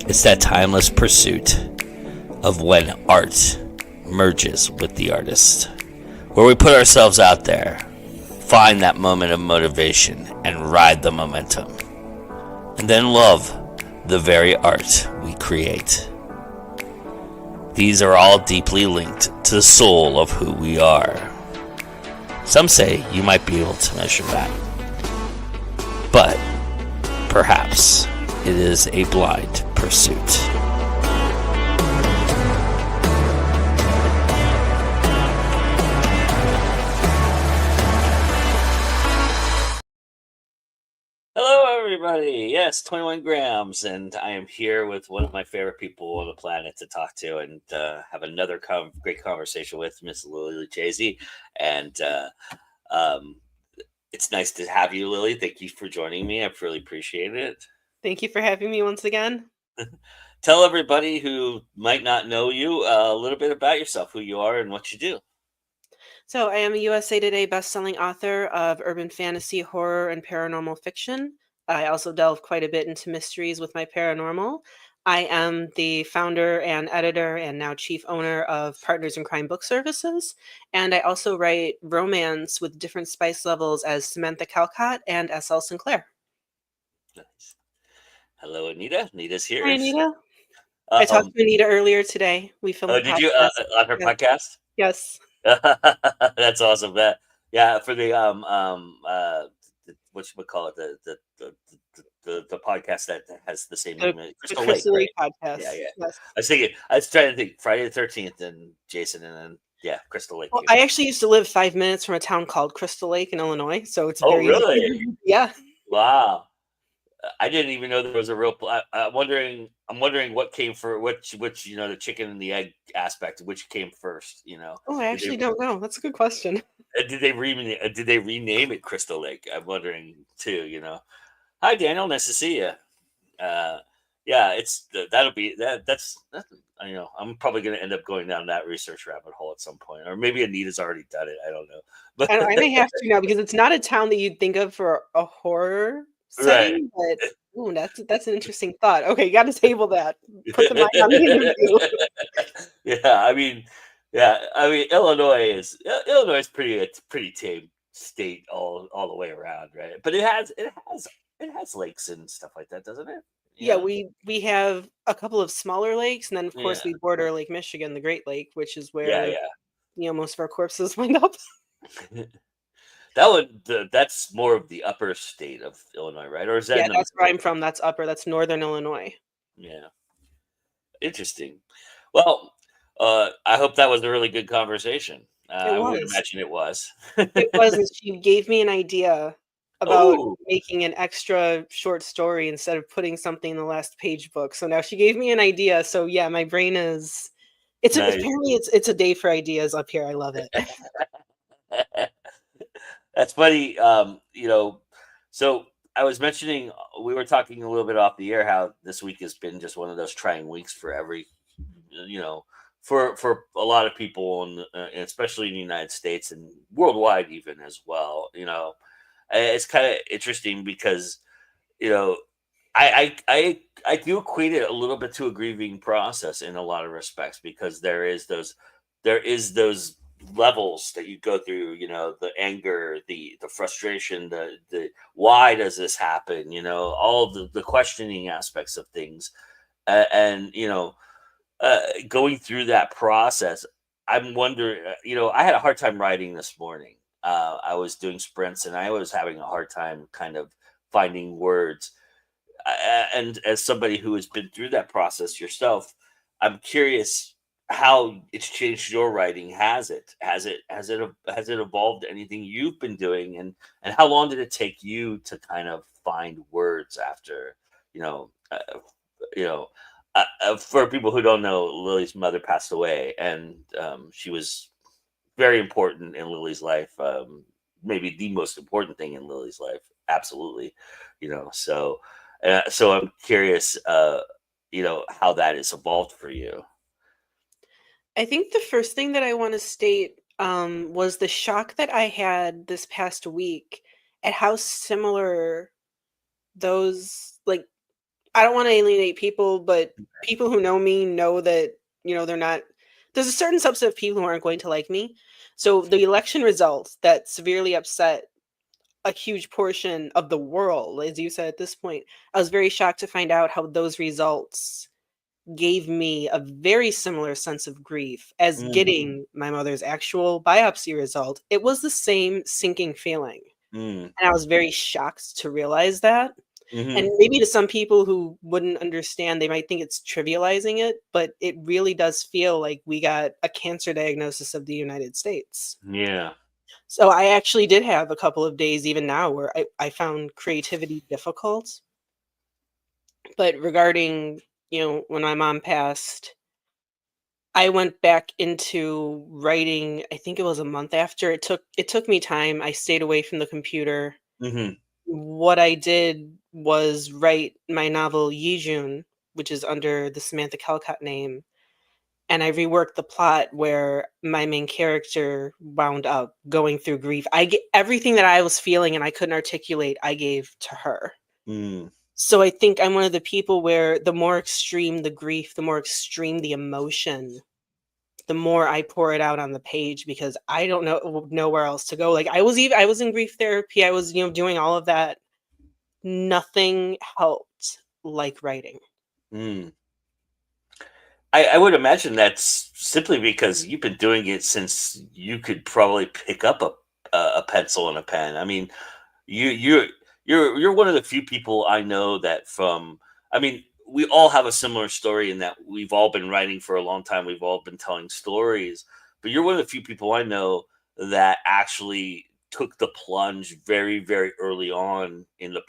It's that timeless pursuit of when art merges with the artist, where we put ourselves out there, find that moment of motivation, and ride the momentum, and then love the very art we create. These are all deeply linked to the soul of who we are. Some say you might be able to measure that, but perhaps it is a blind pursuit. Hello, everybody. Yes, 21 grams, and I am here with one of my favorite people on the planet to talk to and have another great conversation with, Miss Lily Luchesi. And um, it's nice to have you, Lily. Thank you for joining me. I really appreciate it. Thank you for having me once again. Tell everybody who might not know you a little bit about yourself, who you are, and what you do. So, I am a USA Today bestselling author of urban fantasy, horror, and paranormal fiction. I also delve quite a bit into mysteries with my paranormal. I am the founder and editor and now chief owner of Partners in Crime Book Services. And I also write romance with different spice levels as Samantha Calcott and S.L. Sinclair. Nice. Hello, Anita. Anita's here. Hi, Anita. I talked to Anita earlier today. We filmed a Did you podcast. on her podcast? Yes. That's awesome. Yeah, for the what you would call it, the podcast that has the same name, The Crystal Lake, Crystal right? Lake podcast. Yeah, yeah. Yes. I was trying to think Friday the 13th and Jason, and then yeah, Crystal Lake Well, came I up. actually used to live 5 minutes from a town called Crystal Lake in Illinois, so it's Oh, very really? yeah. Wow. I didn't even know there was a real. I'm wondering. I'm wondering what came for which the chicken and the egg aspect, which came first. Oh, I Did they actually don't know. That's a good question. did they rename it Crystal Lake? I'm wondering too. Hi Daniel, nice to see you. Uh, yeah, that'll be that's I'm probably going to end up going down that research rabbit hole at some point, or maybe Anita's already done it. I don't know, but I may have to now because it's not a town that you'd think of for a horror right. setting, but ooh, that's an interesting thought. Okay, got to table that. Put the mic on the interview. Yeah, Illinois is it's pretty tame state all the way around, right? But it has lakes and stuff like that, doesn't it? Yeah, Yeah, we have a couple of smaller lakes, and then of yeah, course we border Lake Michigan, the Great Lake, which is yeah, where yeah. most of our corpses wind up. That's more of the upper state of Illinois, right? Or is that Yeah, in the that's where middle? I'm from. That's upper. That's northern Illinois. Yeah, interesting. Well, I hope that was a really good conversation. It I would was. imagine it was. It was, and she gave me an idea about Oh, making an extra short story instead of putting something in the last page book. So now she gave me an idea. So yeah, my brain is nice. apparently it's a day for ideas up here. I love it. That's funny. So I was mentioning we were talking a little bit off the air how this week has been just one of those trying weeks for you know, for a lot of people, and especially in the United States and worldwide even as well. It's kind of interesting because you know I do equate it a little bit to a grieving process in a lot of respects because there is those levels that you go through, the anger, the frustration, the why does this happen, all the questioning aspects of things, and going through that process. I'm wondering, I had a hard time writing this morning. I was doing sprints and I was having a hard time kind of finding words. And as somebody who has been through that process yourself, I'm curious how it's changed your writing. Has it evolved anything you've been doing, and how long did it take you to kind of find words after you know uh, you know for people who don't know, Lily's mother passed away, and she was very important in Lily's life. Maybe the most important thing in Lily's life. Absolutely. So I'm curious, how that has evolved for you. I think the first thing that I want to state was the shock that I had this past week at how similar those like I don't want to alienate people, but people who know me know that, they're not. There's a certain subset of people who aren't going to like me. So the election results that severely upset a huge portion of the world, as you said at this point, I was very shocked to find out how those results gave me a very similar sense of grief as Mm, getting my mother's actual biopsy result. It was the same sinking feeling. mm, And I was very shocked to realize that. And mm-hmm. maybe to some people who wouldn't understand, they might think it's trivializing it, but it really does feel like we got a cancer diagnosis of the United States. Yeah. So I actually did have a couple of days, even now, where I found creativity difficult. But regarding, when my mom passed, I went back into writing. I think it was a month after. It took me time. I stayed away from the computer. Mm-hmm. What I did was write my novel Yijun, which is under the Samantha Calcott name, and I reworked the plot where my main character wound up going through grief. Everything that I was feeling and I couldn't articulate, I gave to her. Mm, So I think I'm one of the people where the more extreme the grief, the more extreme the emotion, the more I pour it out on the page because I don't know where else to go. Like I was in grief therapy. I was, doing all of that. Nothing helped like writing. mm. I would imagine that's simply because you've been doing it since you could probably pick up a pencil and a pen. I mean, you you're one of the few people I know that from. I mean, we all have a similar story in that we've all been writing for a long time. We've all been telling stories, but you're one of the few people I know that actually took the plunge very very early on in the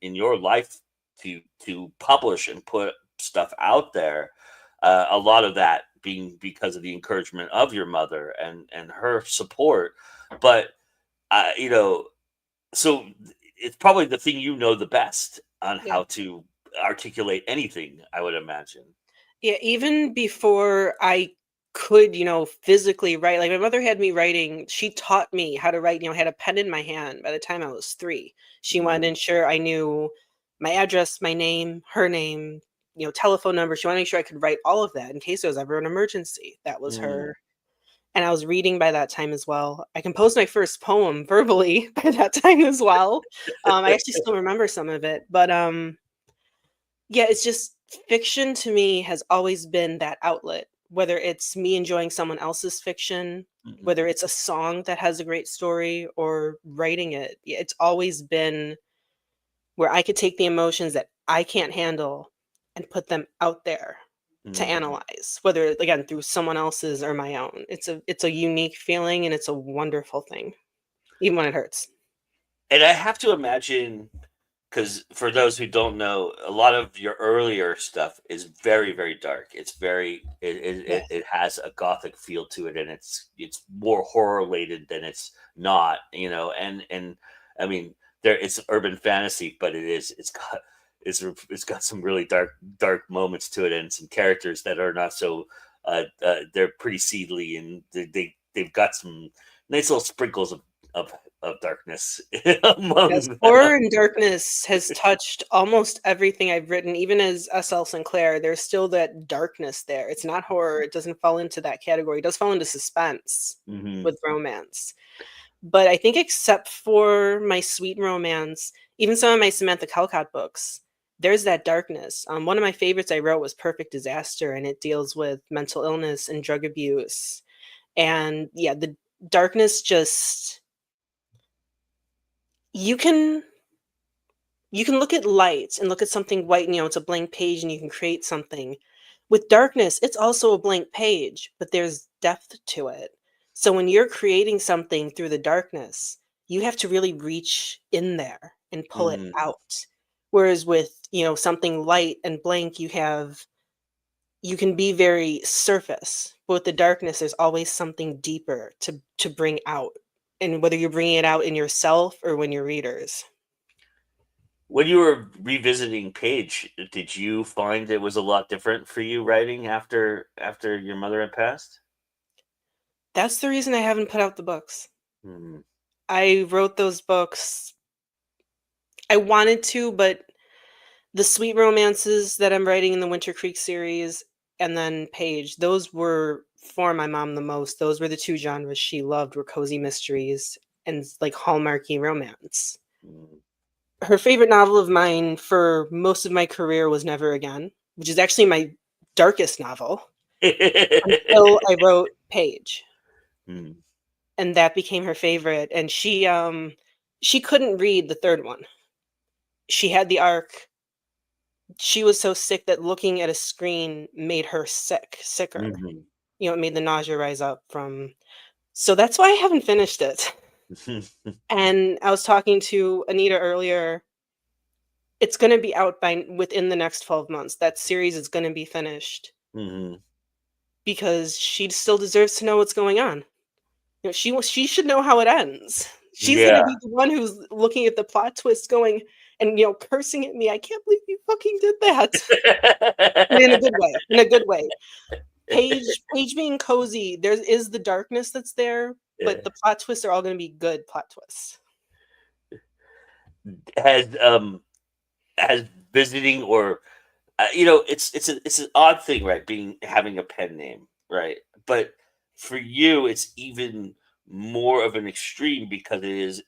in your life to publish and put stuff out there. A lot of that being because of the encouragement of your mother and her support, but you know, so it's probably the thing you know the best on Yeah. how to articulate anything, I would imagine. Yeah, even before I could, physically write, like my mother had me writing, she taught me how to write, had a pen in my hand by the time I was 3. She wanted to Mm, ensure I knew my address, my name, her name, telephone number. She wanted to make sure I could write all of that in case there was ever an emergency. That was mm. her. And I was reading by that time as well. I composed my first poem verbally by that time as well. I actually still remember some of it, but yeah, it's just fiction to me has always been that outlet, whether it's me enjoying someone else's fiction, Mhm, whether it's a song that has a great story or writing it. It's always been where I could take the emotions that I can't handle and put them out there to mm. analyze, whether again through someone else's or my own. It's a unique feeling and it's a wonderful thing, even when it hurts. And I have to imagine, because for those who don't know, a lot of your earlier stuff is very, very dark. It's very Yes. it has a gothic feel to it, and it's more horror related than it's not, and I mean it's urban fantasy, but it's got some really dark moments to it, and some characters that are not so they're pretty seedly, and they've got some nice little sprinkles of of darkness Yes, among them. horror and darkness has touched almost everything I've written, even as S.L. Sinclair, there's still that darkness there. It's not horror, it doesn't fall into that category. It does fall into suspense Mhm. with romance. But I think except for my sweet romance, even some of my Samantha Calcott books, there's that darkness. One of my favorites I wrote was Perfect Disaster, and it deals with mental illness and drug abuse. And yeah, the darkness just you can you can look at light and look at something white and it's a blank page and you can create something. With darkness, it's also a blank page, but there's depth to it. So when you're creating something through the darkness, you have to really reach in there and pull it Mm. out. Whereas with, something light and blank, you can be very surface. But with the darkness, there's always something deeper to bring out. And whether you're bringing it out in yourself or when your readers. When you were revisiting Page, did you find it was a lot different for you writing after your mother had passed? That's the reason I haven't put out the books. Mm, I wrote those books. I wanted to, but The sweet romances that I'm writing in the Winter Creek series, and then Paige, those were for my mom the most. Those were the 2 genres she loved, were cozy mysteries and, like, hallmarky romance. Mm. Her favorite novel of mine for most of my career was Never Again, which is actually my darkest novel, until I wrote Paige, Mm. and that became her favorite, and she couldn't read the 3rd one. She had the arc. She was so sick that looking at a screen made her sicker. Mhm. You know, it made the nausea rise up from, so that's why I haven't finished it. And I was talking to Anita earlier. It's gonna be out by within the next 12 months. That series is gonna be finished Mhm. because she still deserves to know what's going on. You know, she should know how it ends. She's gonna Yeah. be the one who's looking at the plot twist going and, cursing at me, "I can't believe you fucking did that." But in a good way, in a good way. Paige being cozy, there is the darkness that's there, but Yeah. the plot twists are all gonna be good plot twists. Has has visiting or it's an odd thing, right? Being having a pen name, right? But for you, it's even more of an extreme because it is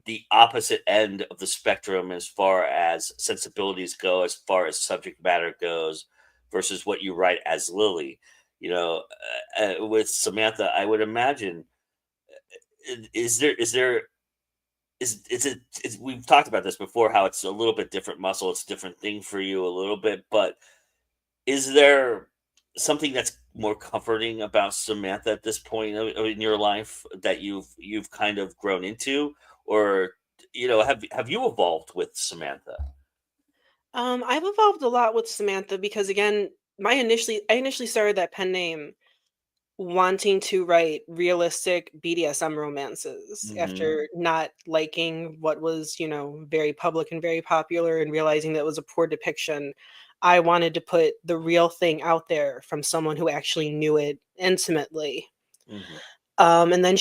the opposite end of the spectrum as far as sensibilities go, as far as subject matter goes, versus what you write as Lily. With Samantha, I would imagine is there is it is we've talked about this before how it's a little bit different muscle, it's a different thing for you a little bit, but is there something that's more comforting about Samantha at this point in your life that you've kind of grown into, or have you evolved with Samantha? I've evolved a lot with Samantha because, again, I initially started that pen name wanting to write realistic BDSM romances Hmm. after not liking what was, very public and very popular, and realizing that was a poor depiction. I wanted to put the real thing out there from someone who actually knew it intimately. Hmm. And then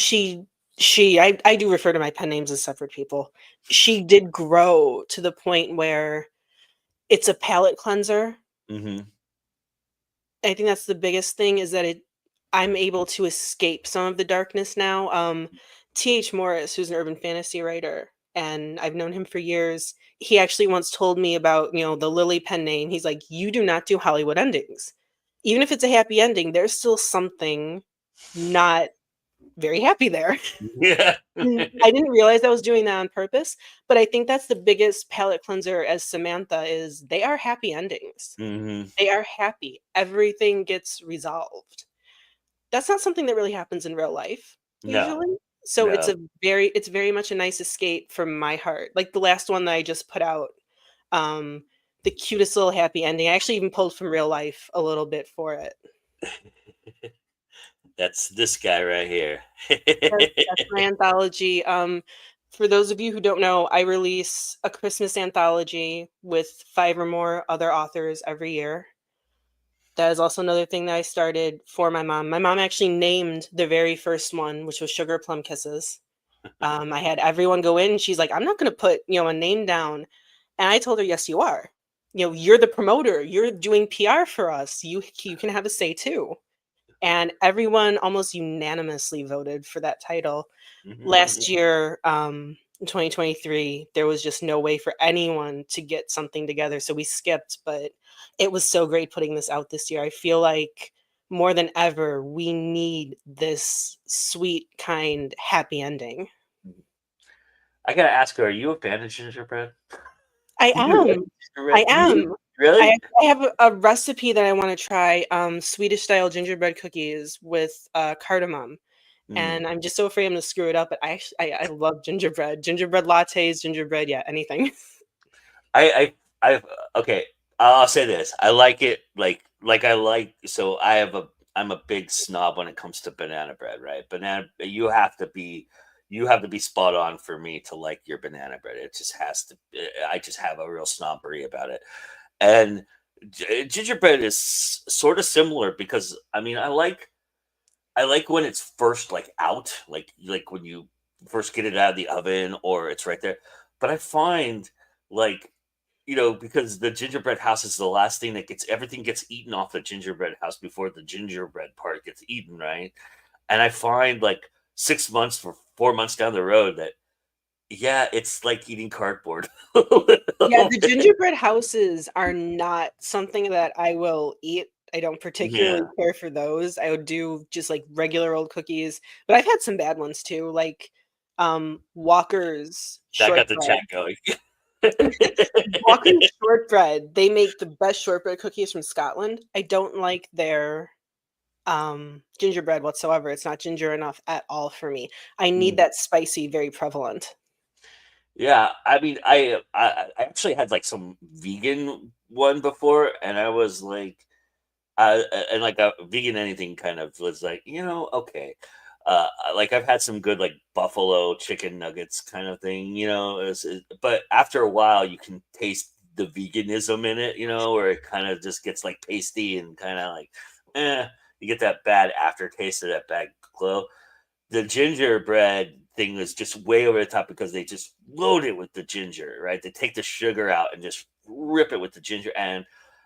I do refer to my pen names as separate people. She did grow to the point where it's a palate cleanser. Hmm. I think that's the biggest thing, is that I'm able to escape some of the darkness now. T.H. Morris, who's an urban fantasy writer, and I've known him for years, he actually once told me about, the Lily pen name. He's like, "You do not do Hollywood endings. Even if it's a happy ending, there's still something not very happy there." Yeah. I didn't realize I was doing that on purpose, but I think that's the biggest palate cleanser as Samantha, is they are happy endings. Hmm. They are happy. Everything gets resolved. That's not something that really happens in real life No, usually. So no. it's very much a nice escape from my heart. Like the last one that I just put out, um, the cutest little happy ending. I actually even pulled from real life a little bit for it. That's this guy right here. That's my anthology. For those of you who don't know, I release a Christmas anthology with 5 or more other authors every year. That is also another thing that I started for my mom. My mom actually named the very first one, which was Sugar Plum Kisses. I had everyone go in, and she's like, "I'm not gonna put, a name down." And I told her, "Yes, you are. You're the promoter. You're doing PR for us. You can have a say too." And everyone almost unanimously voted for that title. Last year, in 2023, there was just no way for anyone to get something together, so we skipped, but it was so great putting this out this year. I feel like more than ever, we need this sweet, kind, happy ending. I gotta ask her, are you a fan of gingerbread? I You like am. I gingerbread? am. Really? I have a recipe that I wanna try, Swedish style gingerbread cookies with, cardamom. Mm. And I'm just so afraid I'm gonna screw it up, but I love gingerbread lattes, gingerbread, yeah, anything. I okay. I'll say this. I like it like I like so I have a I'm a big snob when it comes to banana bread, right? Banana you have to be spot on for me to like your banana bread. It just has to I just have a real snobbery about it. And gingerbread is sort of similar because I mean I like when it's first like out, like when you first get it out of the oven or it's right there. But I find like because the gingerbread house is the last thing that everything gets eaten off the gingerbread house before the gingerbread part gets eaten, right? And I find like 6 months or 4 months down the road that, yeah, it's like eating cardboard. A Yeah, little the bit. gingerbread houses are not something that I will eat. I don't particularly Yeah, care for those. I would do just like regular old cookies, but I've had some bad ones too, like Walker's that got the shortbread. chat going. Walker's shortbread, they make the best shortbread cookies from Scotland. I don't like their gingerbread whatsoever. It's not ginger enough at all for me. I need Mm. that spicy, very prevalent. Yeah, I mean, I actually had like some vegan one before, and I was like, and like a vegan anything kind of was like, okay. Like I've had some good like buffalo chicken nuggets kind of thing, but after a while you can taste the veganism in it, where it kind of just gets like pasty and kind of like, eh, you get that bad aftertaste of that bad glow. The gingerbread thing was just way over the top because they just load it with the ginger, right? They take the sugar out and just rip it with the ginger, and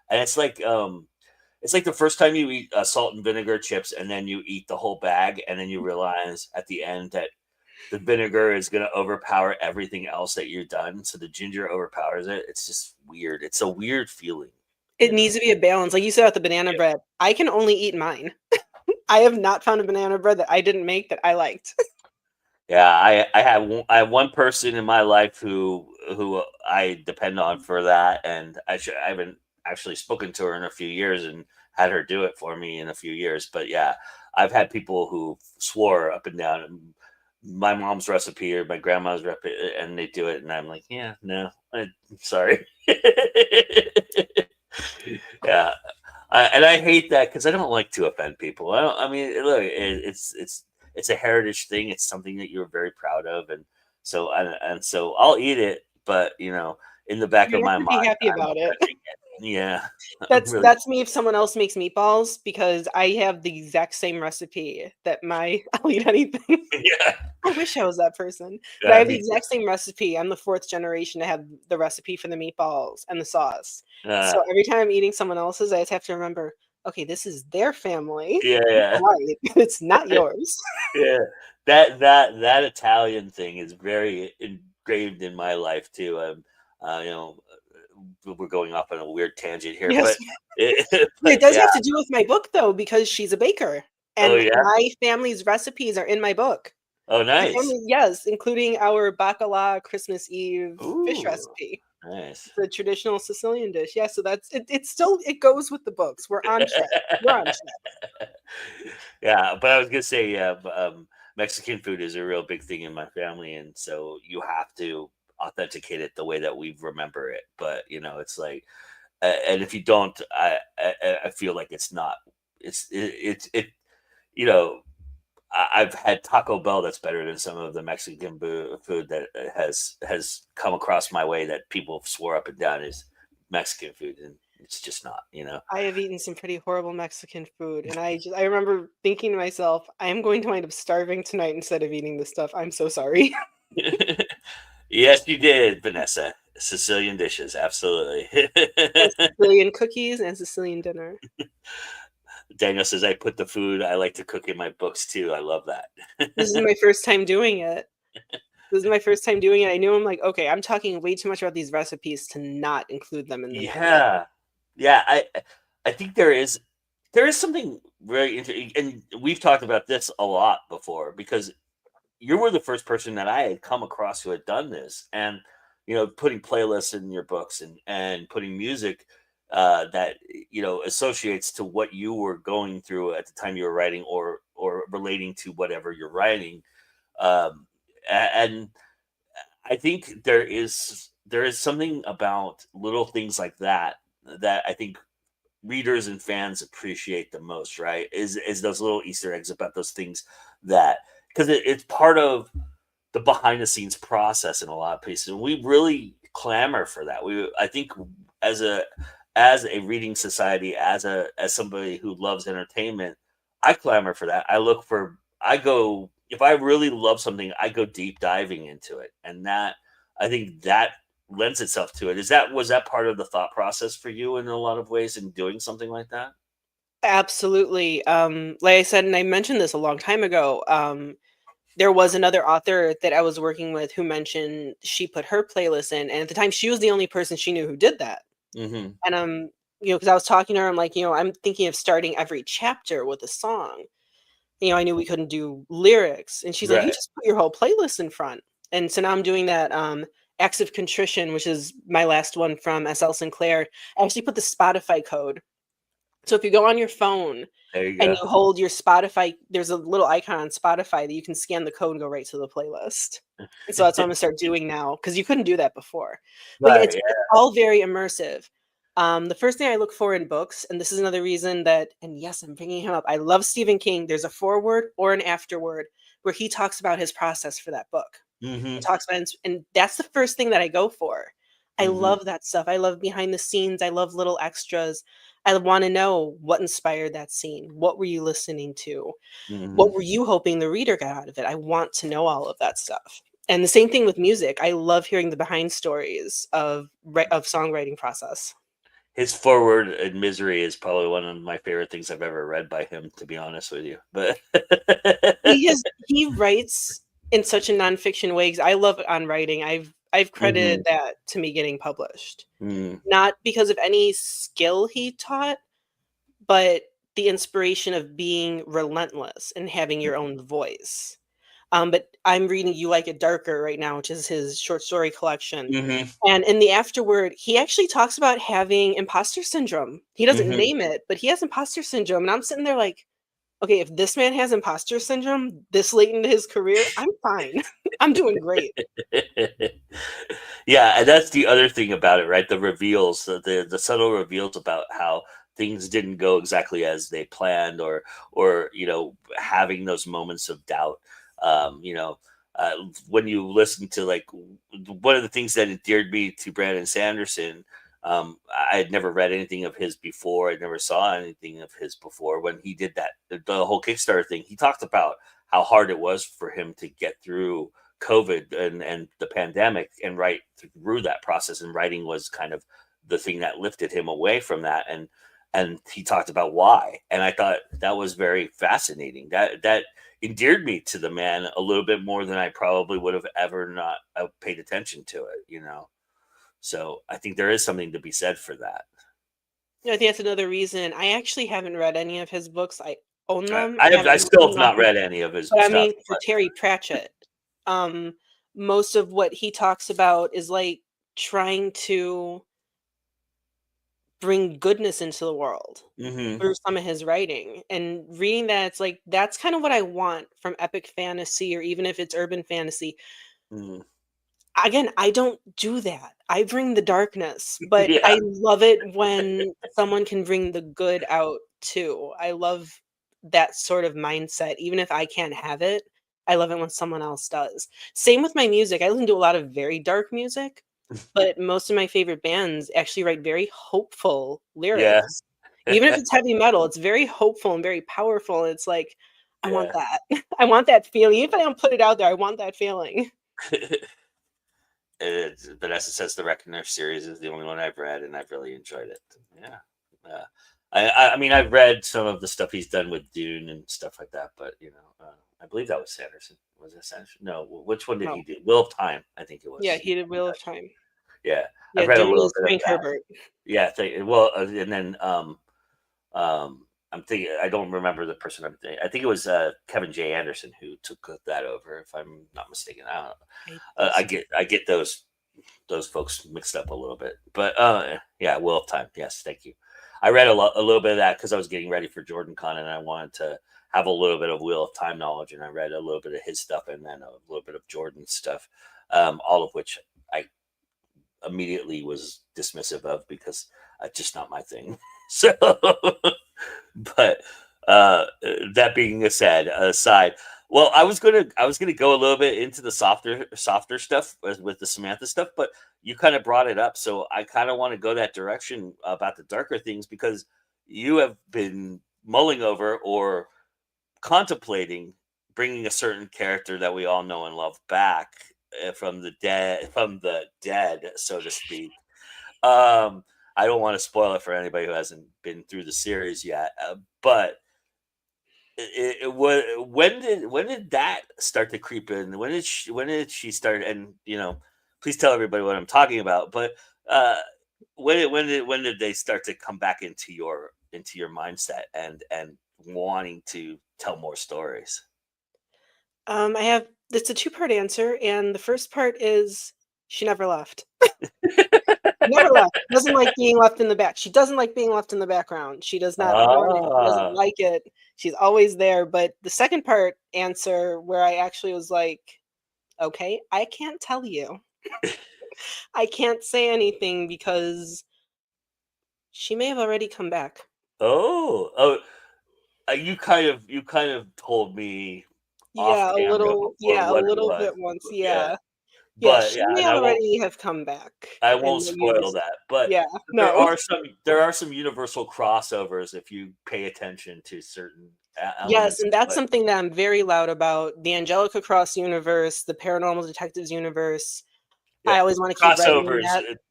it's like the first time you eat salt and vinegar chips, and then you eat the whole bag, and then you realize at the end that the vinegar is going to overpower everything else that you're done. So the ginger overpowers it. It's just weird. It's a weird feeling, It you know. needs to be a balance. Like you said with the banana Yeah. bread, I can only eat mine. I have not found a banana bread that I didn't make that I liked. Yeah, I have one person in my life who I depend on for that, and I haven't actually spoken to her in a few years and had her do it for me in a few years. But yeah, I've had people who swore up and down my mom's recipe or my grandma's recipe, and they do it, and I'm like, yeah, no, I'm sorry. Yeah, and I hate that because I don't like to offend people. I don't. I mean, look, it's a heritage thing. It's something that you're very proud of, and so I'll eat it. But in the back of You have my to be mind, happy I'm about it. judging it. Yeah, I'm That's really. that's me if someone else makes meatballs because I have the exact same recipe that my I'll eat anything. Yeah, I wish I was that person, but I yeah, have the me too. exact same recipe. I'm the 4th generation to have the recipe for the meatballs and the sauce. Uh, So every time I'm eating someone else's, I just have to remember, okay, this is their family. yeah, Eat yeah, right. It's not yours. yeah. That Italian thing is very engraved in my life too. We're going off on a weird tangent here, Yes. but It but does yeah. have to do with my book though, because she's a baker Oh and yeah. my family's recipes are in my book. Oh My nice. family, yes, including our bacala Christmas Eve fish Ooh, recipe, nice. the traditional Sicilian dish. Yeah, so that's it. It still it goes with the books. We're on track. We're on track. Yeah, but I was gonna say, yeah, Mexican food is a real big thing in my family, and so you have to authenticate it the way that we remember it. But it's like, and if you don't, I feel like it's not. It. You know, I've had Taco Bell that's better than some of the Mexican food that has come across my way that people swore up and down is Mexican food, and it's just not. I have eaten some pretty horrible Mexican food, and I remember thinking to myself, I am going to wind up starving tonight instead of eating this stuff. I'm so sorry. Yes, you did, Vanessa. Sicilian dishes, absolutely. And Sicilian cookies and Sicilian dinner. Daniel says I put the food I like to cook in my books too. I love This is that. my first time doing it. This is my first time doing it. I knew I'm like, okay, I'm talking way too much about these recipes to not include them in the book. Yeah, yeah. I think there is something very interesting, and we've talked about this a lot before because you were the first person that I had come across who had done this, and putting playlists in your books and putting music that associates to what you were going through at the time you were writing or relating to whatever you're writing. And I think there is something about little things like that I think readers and fans appreciate the most, right? Is those little Easter eggs about those things that because it's part of the behind the scenes process in a lot of places. And we really clamor for that. I think as a reading society, as somebody who loves entertainment, I clamor for that. I go if I really love something, I go deep diving into it, and that I think that lends itself to it. Was that part of the thought process for you in a lot of ways in doing something like that? Absolutely. Like I said, and I mentioned this a long time ago. There was another author that I was working with who mentioned she put her playlist in, and at the time she was the only person she knew who did that. Mm-hmm. And because I was talking to her, I'm like, I'm thinking of starting every chapter with a song. I knew we couldn't do lyrics, and she's like, you Right. just put your whole playlist in front. And so now I'm doing that. Acts of Contrition, which is my last one from S.L. Sinclair. I actually put the Spotify code. So if you go on your phone There you and go. you hold your Spotify, there's a little icon on Spotify that you can scan the code and go right to the playlist. And so that's what I'm gonna start doing now because you couldn't do that before. But yeah, Right. it's all very immersive. The first thing I look for in books, and this is another reason that, and yes, I'm bringing him up. I love Stephen King. There's a foreword or an afterword where he talks about his process for that book. Yeah. He Mm-hmm. talks about, and that's the first thing that I go for. I Mm-hmm. love that stuff. I love behind the scenes. I love little extras. I want to know what inspired that scene. What were you listening to? Mm-hmm. What were you hoping the reader got out of it? I want to know all of that stuff. And the same thing with music. I love hearing the behind stories of songwriting process. His forward in Misery is probably one of my favorite things I've ever read by him, to be honest with you. But He writes in such a nonfiction way 'cause I love on writing. I've credited Mhm. that to me getting published. Mm. Not because of any skill he taught, but the inspiration of being relentless and having your own voice. But I'm reading You Like It Darker right now, which is his short story collection. Mhm. And in the afterword, he actually talks about having imposter syndrome. He doesn't Mhm. name it, but he has imposter syndrome. And I'm sitting there like, okay, if this man has imposter syndrome this late into his career, I'm fine. I'm doing great. Yeah, and that's the other thing about it, right? The reveals, the subtle reveals about how things didn't go exactly as they planned, or having those moments of doubt. Um, you know, when you listen to, like, one of the things that endeared me to Brandon Sanderson. I had never read anything of his before. I never saw anything of his before. When he did the whole Kickstarter thing, he talked about how hard it was for him to get through COVID and the pandemic and write through that process. And writing was kind of the thing that lifted him away from that. And he talked about why. And I thought that was very fascinating. That endeared me to the man a little bit more than I probably would have ever not paid attention to it. So I think there is something to be said for that. I think that's another reason. I actually haven't read any of his books. I own I, them. I, I have, have I them still written have off not of, read any of his but I stuff, mean, for but Terry Pratchett, um, most of what he talks about is like trying to bring goodness into the world hmm through some of his writing. And reading that, it's like that's kind of what I want from epic fantasy, or even if it's urban fantasy. hmm Again, I don't do that. I bring the darkness, but yeah, I love it when someone can bring the good out too. I love that sort of mindset, even if I can't have it. I love it when someone else does. Same with my music. I listen to a lot of very dark music, but most of my favorite bands actually write very hopeful yeah, lyrics. Even if it's heavy metal, it's very hopeful and very powerful. It's like, I want yeah. that. I want that feeling. Even if I don't put it out there, I want that feeling. But as it says, the Reckoner series is the only one I've read, and I've really enjoyed it. Yeah. Uh, I mean, I've read some of the stuff he's done with Dune and stuff like that, but I believe that was Sanderson. Was it Sanderson? No, which one did he No. do? Will of Time, I think it Yeah, was. he did Wheel of Time. Yeah, Yeah, I've read a Dune little is bit of Frank that. Herbert. Yeah, well, and then I'm thinking, I don't remember the person I'm thinking. I think it was Kevin J. Anderson who took that over, if I'm not mistaken. I don't know. I I this get those folks mixed up a little bit. But yeah, Will of Time. Yes, thank you. I read a little bit of that because I was getting ready for Jordan Con, and I wanted to have a little bit of Wheel of Time knowledge, and I read a little bit of his stuff and then a little bit of Jordan's stuff, all of which I immediately was dismissive of because just not my thing. So, but uh, that being said, aside, well, I was gonna go a little bit into the softer stuff with the Samantha stuff, but you kind of brought it up, so I kind of want to go that direction about the darker things because you have been mulling over or contemplating bringing a certain character that we all know and love back dead, so to speak. Um, I don't want to spoil it for anybody who hasn't been through the series yet, but when did that start to creep in? When did she start? And please tell everybody what I'm talking about. But uh, when did they start to come back into your mindset and wanting to tell more stories? I have it's a two-part answer, and the first part is she never left. Never left. Doesn't like being left in the back. She doesn't like being left in the background. She does not want it. She doesn't Ah, like it. She's always there. But the second part answer, where I actually was like, okay, I can't tell you. I can't say anything because she may have already come back. oh, you kind of told me off camera before Yeah, a what it little was. bit once. Yeah, Yeah. Yeah, but she yeah, may and have already have come back I and won't maybe spoil that. But yeah, there no. are some universal crossovers if you pay attention to certain Yes, elements and of that's what. something that I'm very loud about. The Angelica Cross universe, the Paranormal Detectives universe. Yeah, I always want to keep writing crossovers.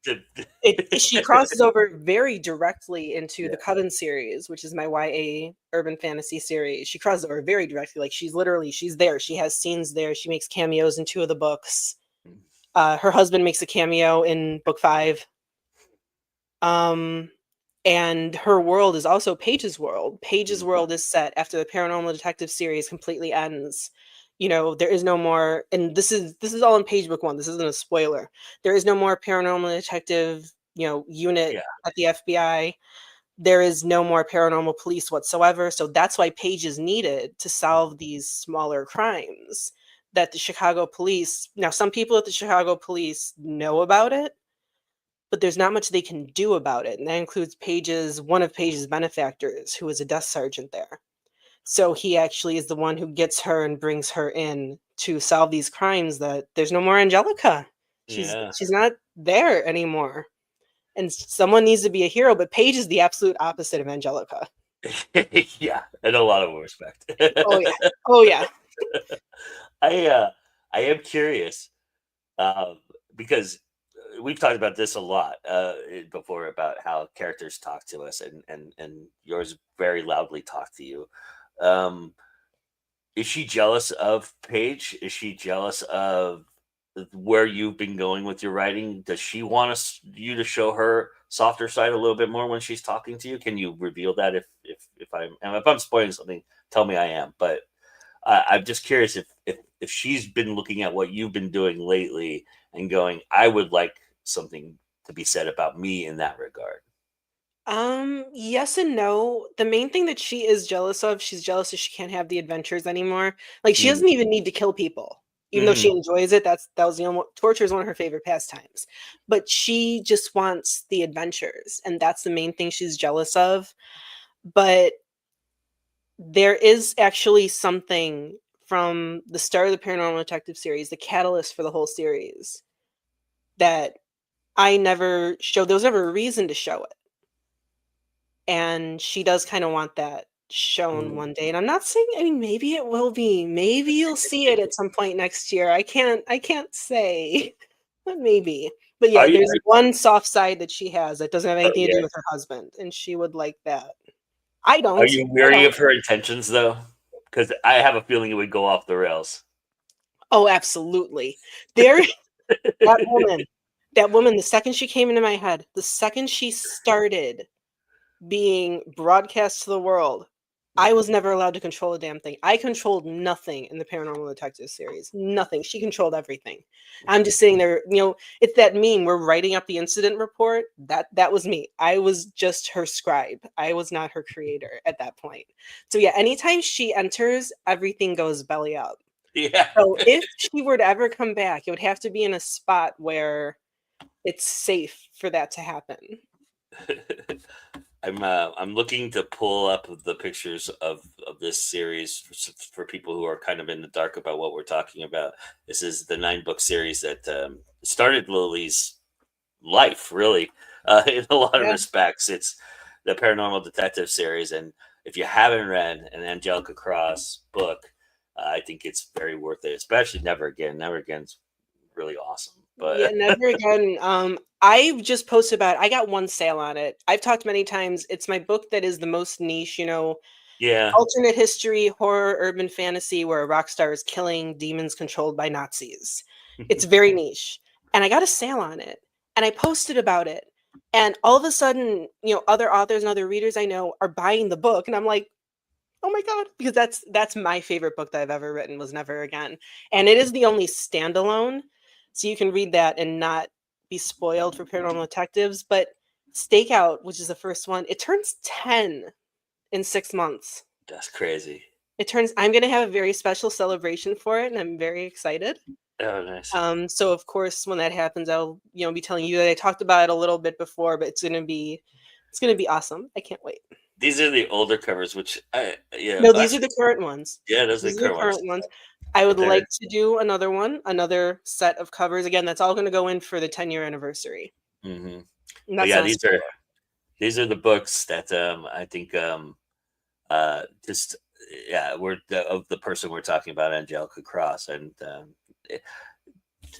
that. She crosses over very directly into the Yeah. Coven series, which is my YA urban fantasy series. She crosses over very directly. Like she's there. She has scenes there. She makes cameos in two of the books. Her husband makes a cameo in book 5. Um, and her world is also Paige's world. Paige's Mhm. world is set after the Paranormal Detective series completely ends. There is no more, and this is all in Page book 1. This isn't a spoiler. There is no more Paranormal Detective, unit Yeah. at the FBI. There is no more paranormal police whatsoever. So that's why Paige is needed to solve these smaller crimes that the Chicago police. Now, some people at the Chicago police know about it, but there's not much they can do about it. And that includes one of Paige's benefactors, who is a desk sergeant there. So he actually is the one who gets her and brings her in to solve these crimes. That there's no more Angelica. She's Yeah. she's not there anymore. And someone needs to be a hero, but Paige is the absolute opposite of Angelica. Yeah, in a lot of respect. Oh yeah. Oh yeah. I I am curious, um, because we've talked about this a lot before about how characters talk to us, and yours very loudly talk to you. Um, is she jealous of Paige? Is she jealous of where you've been going with your writing? Does she want you to show her softer side a little bit more when she's talking to you? Can you reveal that if I'm spoiling something? Tell me I am, but I'm just curious if she's been looking at what you've been doing lately and going, I would like something to be said about me in that regard. Yes and no. The main thing that she is jealous of, she's jealous that she can't have the adventures anymore. Like she Mm. doesn't even need to kill people. Even though she Hmm. enjoys it, that was torture is one of her favorite pastimes. But she just wants the adventures, and that's the main thing she's jealous of. But there is actually something from the start of the Paranormal Detective series, the catalyst for the whole series, that I never showed. There was never a reason to show it. And she does kinda want that shown Mm. one day, and I'm not saying, I mean, maybe it will be. Maybe you'll see it at some point next year. I can't say, but maybe. But Are yeah, you? there's one soft side that she has that doesn't have Oh, anything to yeah. do with her husband, and she would like that. I Are don't. you I weary don't. of her intentions though? Because I have a feeling it would go off the rails. Oh, absolutely. There that woman that woman, the second she came into my head, the second she started being broadcast to the world, I was never allowed to control a damn thing. I controlled nothing in the Paranormal Detective series. Nothing. She controlled everything. I'm just sitting there, it's that meme. We're writing up the incident report. That was me. I was just her scribe. I was not her creator at that point. So yeah, anytime she enters, everything goes belly up. Yeah. So if she were to ever come back, it would have to be in a spot where it's safe for that to happen. I'm looking to pull up the pictures of this series for people who are kind of in the dark about what we're talking about. This is the 9 book series that started Lily's life, really, in a lot of Yeah. respects. It's the Paranormal Detective series, and if you haven't read an Angelica Cross book, I think it's very worth it. Especially Never Again. Never Again's really awesome. Yeah, But never again. I just posted about it. I got one sale on it. I've talked many times. It's my book that is the most niche, yeah, alternate history, horror, urban fantasy, where a rock star is killing demons controlled by Nazis. It's very niche. And I got a sale on it. And I posted about it. And all of a sudden, other authors and other readers I know are buying the book. And I'm like, oh my God, because that's my favorite book that I've ever written was Never Again. And it is the only standalone. So you can read that and not be spoiled for paranormal detectives. But Stakeout, which is the first one, it turns 10 in 6 months. that's crazy. I'm gonna have a very special celebration for it, and I'm very excited. Oh, nice. So of course, when that happens, I'll be telling you that I talked about it a little bit before, but it's gonna be awesome. I can't wait. These are the older covers, which No, these are actually, the current ones. yeah, those are the These are the current ones. current ones. I would But they're like to do another set of covers. Again, that's all gonna go in for the 10-year anniversary. hmm And But that yeah, sounds cool. these are the books that I think just we're of the person we're talking about, Angelica Cross, and it,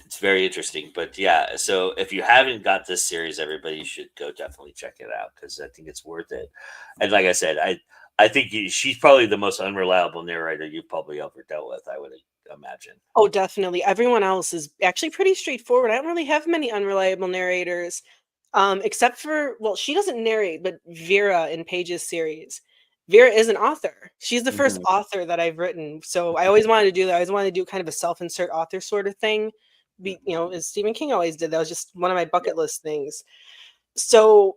it's very interesting. But yeah, so if you haven't got this series, everybody should go definitely check it out because I think it's worth it. And like I said, I think she's probably the most unreliable narrator you've probably ever dealt with. I would imagine. Oh, definitely. Everyone else is actually pretty straightforward. I don't really have many unreliable narrators, except for, well, she doesn't narrate, but Vera in Paige's series. Vera is an author. She's the first hmm author that I've written. So I always wanted to do that. I always wanted to do kind of a self-insert author sort of thing. As Stephen King always did. That was just one of my bucket list things. So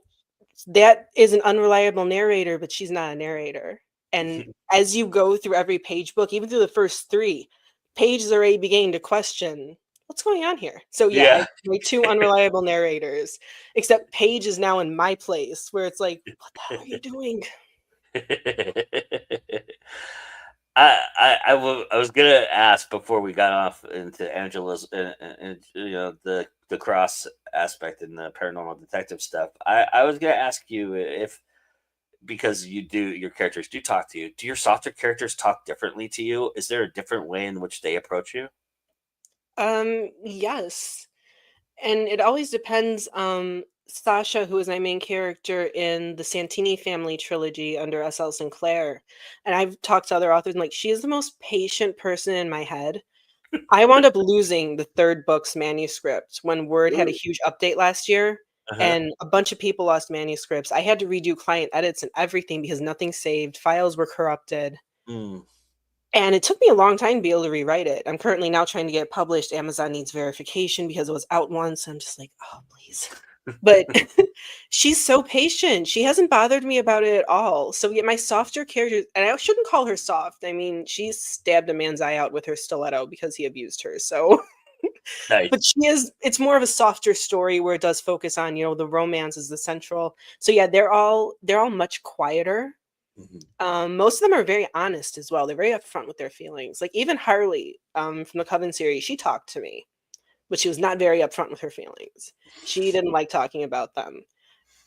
that is an unreliable narrator, but she's not a narrator. And as you go through every Page book, even through the first three, Page is already beginning to question what's going on here. So yeah, I Yeah. my two unreliable narrators, except Page is now in my place where it's like, what the hell are you doing? I was gonna ask before we got off into Angela's and the cross aspect and the paranormal detective stuff. I was gonna ask you if because your characters do talk to you. Do your softer characters talk differently to you? Is there a different way in which they approach you? Yes. And it always depends. Sasha, who is my main character in the Santini family trilogy under S.L. Sinclair, and I've talked to other authors, and like she is the most patient person in my head. I wound up losing the third book's manuscript when Word had a Ooh. huge update last year, Uh huh. and a bunch of people lost manuscripts. I had to redo client edits and everything because nothing saved. Files were corrupted. Mm. And it took me a long time to be able to rewrite it. I'm currently now trying to get it published. Amazon needs verification because it was out once. I'm just like, oh, please. But she's so patient. She hasn't bothered me about it at all. So yeah, my softer characters, and I shouldn't call her soft. I mean, she stabbed a man's eye out with her stiletto because he abused her. So, but Nice. it's more of a softer story where it does focus on, the romance is the central. So yeah, they're all much quieter. Mhm. Most of them are very honest as well. They're very upfront with their feelings. Like even Harley, from the Coven series, she talked to me, but she was not very upfront with her feelings. She didn't like talking about them.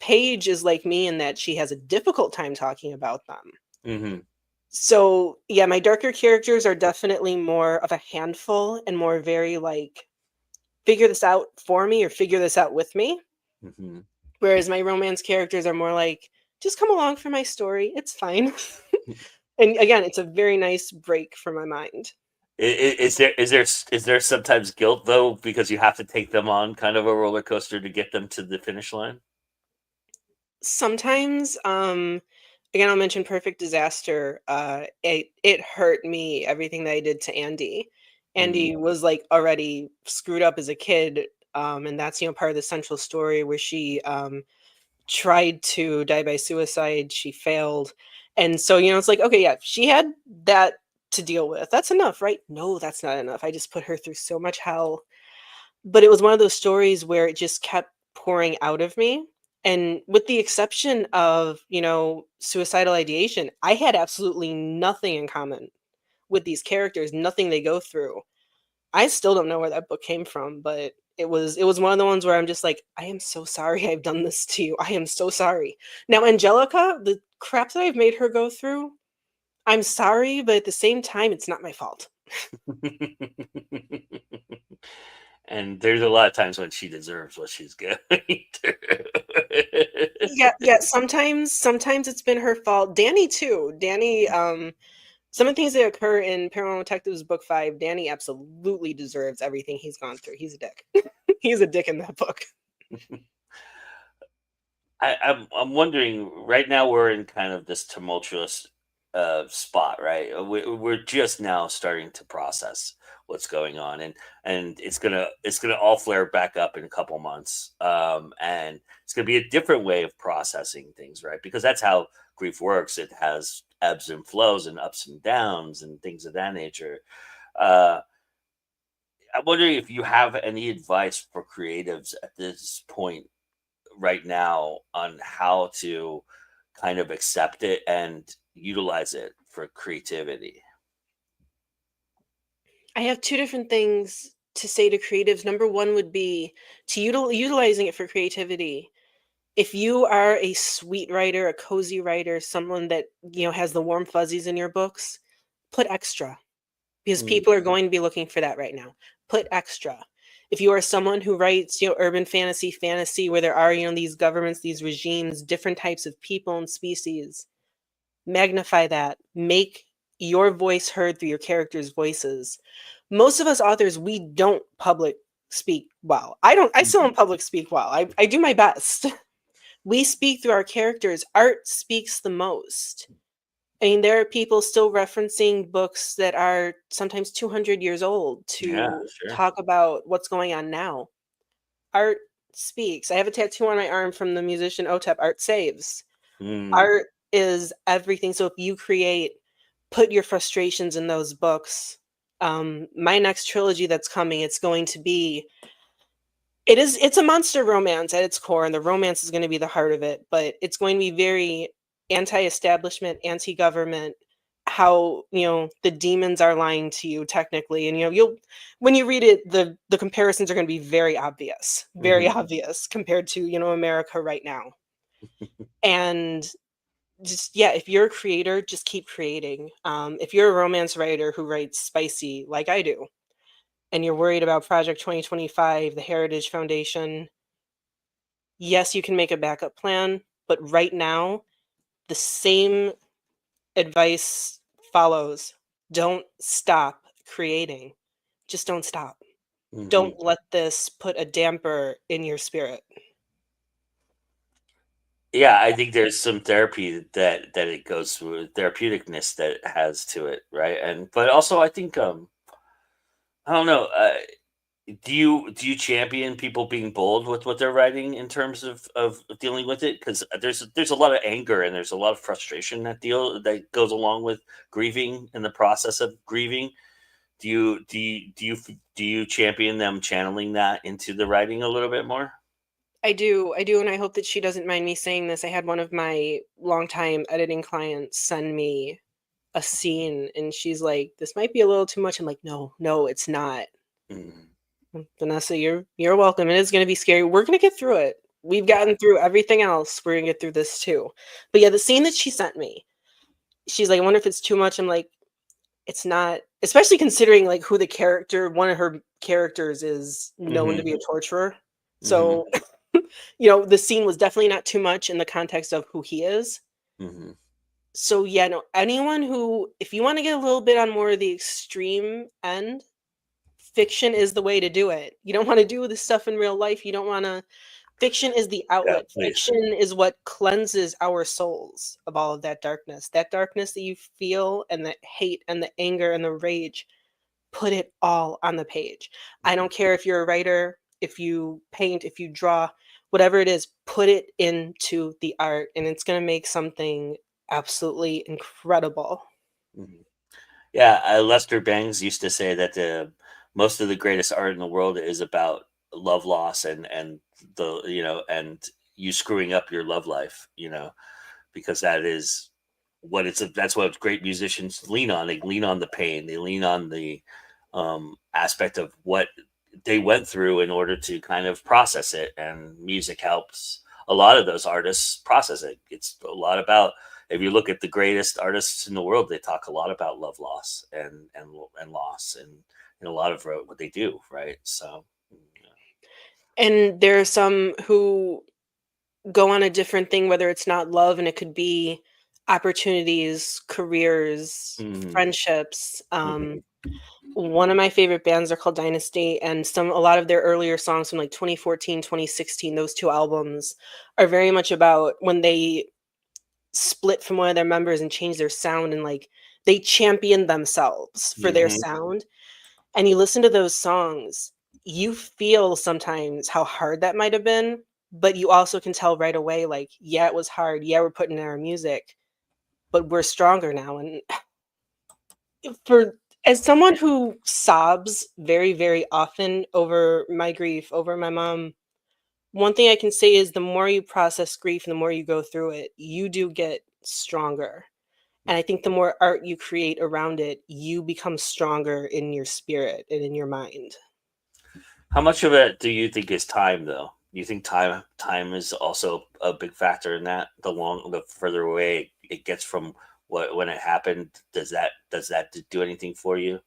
Paige is like me in that she has a difficult time talking about them. Mhm. So yeah, my darker characters are definitely more of a handful and more very like figure this out for me or figure this out with me. Mhm. Whereas my romance characters are more like, just come along for my story. It's fine. And again, it's a very nice break for my mind. Is there sometimes guilt though because you have to take them on kind of a roller coaster to get them to the finish line? Sometimes, again, I'll mention Perfect Disaster. It hurt me everything that I did to Andy. Mm. Andy was like already screwed up as a kid, and that's part of the central story where she tried to die by suicide. She failed, and so it's like okay, yeah, she had that to deal with. That's enough, right? No, that's not enough. I just put her through so much hell. But it was one of those stories where it just kept pouring out of me, and with the exception of, suicidal ideation, I had absolutely nothing in common with these characters, nothing they go through. I still don't know where that book came from, but it was one of the ones where I'm just like, "I am so sorry I've done this to you. I am so sorry." Now, Angelica, the crap that I've made her go through, I'm sorry, but at the same time, it's not my fault. And there's a lot of times when she deserves what she's going through. Yeah, sometimes it's been her fault. Danny too. Danny, some of the things that occur in Paranormal Detectives Book 5, Danny absolutely deserves everything he's gone through. He's a dick. He's a dick in that book. I'm wondering right now we're in kind of this tumultuous spot, right? We're just now starting to process what's going on, and it's gonna all flare back up in a couple months, and it's gonna be a different way of processing things, right? Because that's how grief works. It has ebbs and flows and ups and downs and things of that nature. Uh, I'm wondering if you have any advice for creatives at this point right now on how to kind of accept it and utilize it for creativity. I have two different things to say to creatives. Number one would be to utilizing it for creativity. If you are a sweet writer, a cozy writer, someone that has the warm fuzzies in your books, put extra, because Mm, people are going to be looking for that right now. Put extra. If you are someone who writes, urban fantasy, where there are, these governments, these regimes, different types of people and species, magnify that. Make your voice heard through your characters' voices. Most of us authors, we don't public speak well. I still mhm. don't public speak well. I do my best. We speak through our characters. Art speaks the most. I mean, there are people still referencing books that are sometimes 200 years old Yeah, to sure. talk about what's going on now. Art speaks. I have a tattoo on my arm from the musician Otep, Art Saves. Mm, Art is everything. So if you create, put your frustrations in those books. My next trilogy that's coming, it's a monster romance at its core, and the romance is going to be the heart of it, but it's going to be very anti-establishment, anti-government, how, the demons are lying to you technically, and you'll when you read it, the comparisons are going to be very mhm, obvious compared to, America right now. And just, yeah, if you're a creator, just keep creating. If you're a romance writer who writes spicy like I do, and you're worried about Project 2025, the Heritage Foundation, yes, you can make a backup plan, but right now, the same advice follows. Don't stop creating. Just don't stop. mhm. Don't let this put a damper in your spirit. Yeah, I think there's some therapy that it goes through, therapeuticness that it has to it, right? And but also I think I don't know. Do you champion people being bold with what they're writing in terms of dealing with it? Because there's a lot of anger and there's a lot of frustration that goes along with grieving in the process of grieving. Do you champion them channeling that into the writing a little bit more? I do, and I hope that she doesn't mind me saying this. I had one of my longtime editing clients send me a scene, and she's like, "This might be a little too much." I'm like, "No, no, it's not. Mhm. Vanessa, you're welcome. It is gonna be scary. We're gonna get through it. We've gotten through everything else. We're gonna get through this too." But yeah, the scene that she sent me, she's like, "I wonder if it's too much." I'm like, "It's not," especially considering like who one of her characters is known to Mhm. be a torturer. Mhm. So, the scene was definitely not too much in the context of who he is. Mhm. So yeah, no, anyone who, if you want to get a little bit on more of the extreme end, fiction is the way to do it. You don't want to do this stuff in real life. You don't want to. Fiction is the Yeah, outlet. please. Fiction is what cleanses our souls of all of that darkness. That darkness that you feel, and the hate and the anger and the rage, put it all on the page. I Mhm. don't care if you're a writer, if you paint, if you draw, whatever it is, put it into the art, and it's going to make something absolutely incredible. Mhm. Yeah, Lester Bangs used to say that the most of the greatest art in the world is about love loss and and you screwing up your love life, because that's what great musicians lean on. They lean on the pain, they lean on the aspect of what they went through in order to kind of process it, and music helps a lot of those artists process it. It's a lot about, if you look at the greatest artists in the world, they talk a lot about love loss and loss and a lot of what they do, right? So And there are some who go on a different thing, whether it's not love, and it could be opportunities, careers, Mhm. friendships. Mhm. One of my favorite bands are called Dynasty, and a lot of their earlier songs from like 2014, 2016, those two albums are very much about when they split from one of their members and changed their sound, and like they championed themselves for their Mhm. sound. And you listen to those songs, you feel sometimes how hard that might have been, but you also can tell right away, like, yeah, it was hard. Yeah, we're putting in our music, but we're stronger now. And for as someone who sobs very, very often over my grief, over my mom, one thing I can say is the more you process grief and the more you go through it, you do get stronger. And I think the more art you create around it, you become stronger in your spirit and in your mind. How much of it do you think is time, though? Do you think time is also a big factor in that? The further away it gets from what when it happened, does that do anything for you?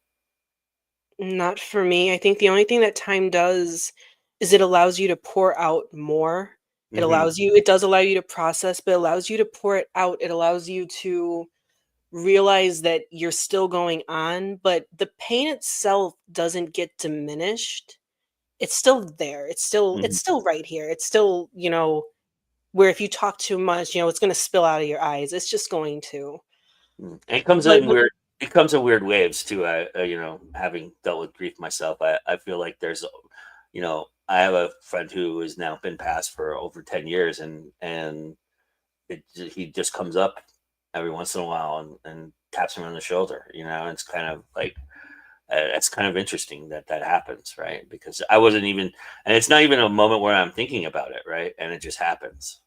Not for me. I think the only thing that time does is it allows you to pour out more. Hmm. It does allow you to process, but it allows you to pour it out. It allows you to realize that you're still going on, but the pain itself doesn't get diminished. It's still there. Hmm. It's still right here. It's still, where if you talk too much, it's going to spill out of your eyes. It's just going to. It comes But in weird. It comes in weird waves too. Having dealt with grief myself, I feel like I have a friend who has now been passed for over 10 years, and he just comes up every once in a while and taps me on the shoulder. And it's kind of like it's kind of interesting that happens, right? Because I wasn't even, and it's not even a moment where I'm thinking about it, right? And it just happens.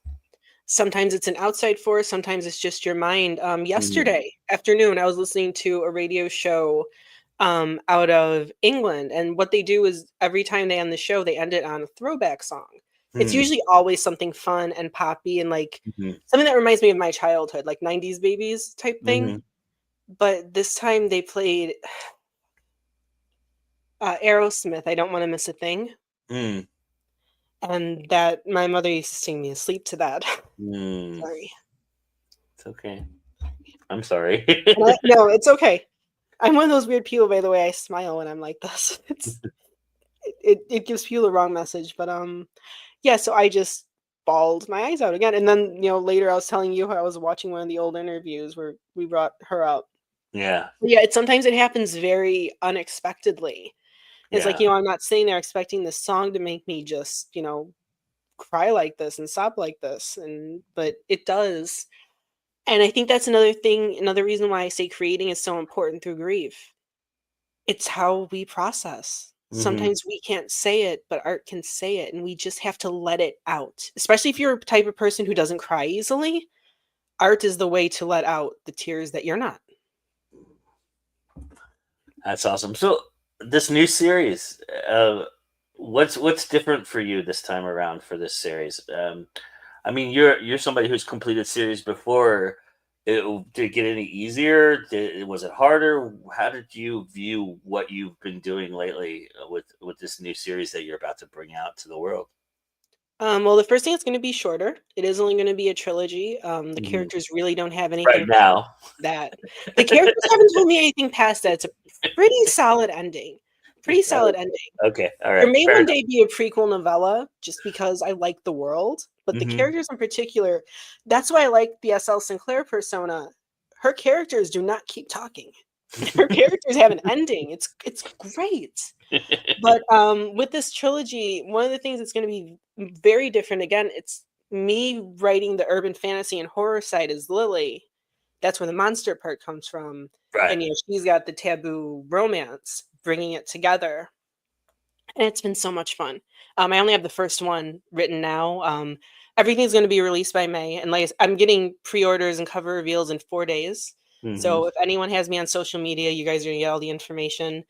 sometimes it's an outside force, sometimes it's just your mind. Mhm. Yesterday afternoon, I was listening to a radio show out of England, and what they do is every time they end the show, they end it on a throwback song. It's Mhm. usually always something fun and poppy and like Mhm. something that reminds me of my childhood, like 90s babies type thing. Mhm. But this time they played Aerosmith, I Don't Want to Miss a Thing. Mm. And that my mother used to sing me asleep to that. Mm. Sorry. It's okay. I'm sorry. No, it's okay. I'm one of those weird people, by the way, I smile when I'm like this. It gives people the wrong message, but, yeah, so I just bawled my eyes out again, and then, later I was telling you how I was watching one of the old interviews where we brought her up. Yeah. But yeah, sometimes it happens very unexpectedly. It's like, Yeah. I'm not sitting there expecting this song to make me just, cry like this and sob like this, but it does. And I think that's another reason why I say creating is so important through grief. It's how we process. Mhm. Sometimes we can't say it, but art can say it, and we just have to let it out. Especially if you're a type of person who doesn't cry easily, art is the way to let out the tears that you're not. That's awesome. So this new series, what's different for you this time around for this series? I mean, you're somebody who's completed series before. Did it get any easier? Was it harder? How did you view what you've been doing lately with this new series that you're about to bring out to the world? Well, the first thing, it's gonna be shorter. It is only gonna be a trilogy. The Mhm. characters really don't have Right anything past now. that. The characters haven't told me anything past that. It's a pretty solid ending. Pretty solid ending. Okay. All There right. may Fair one enough. day be a prequel novella just because I like the world, but the Hmm. characters in particular, that's why I like the S.L. Sinclair persona. Her characters do not keep talking. Her characters have an ending. It's great. But with this trilogy, one of the things that's going to be very different again, it's me writing the urban fantasy and horror side as Lily. That's where the monster part comes from. Right. And she's got the taboo romance, bringing it together, and it's been so much fun. I only have the first one written now. Everything's going to be released by May, and I'm getting pre-orders and cover reveals in 4 days. Hmm. So if anyone has me on social media, you guys are going to get all the information.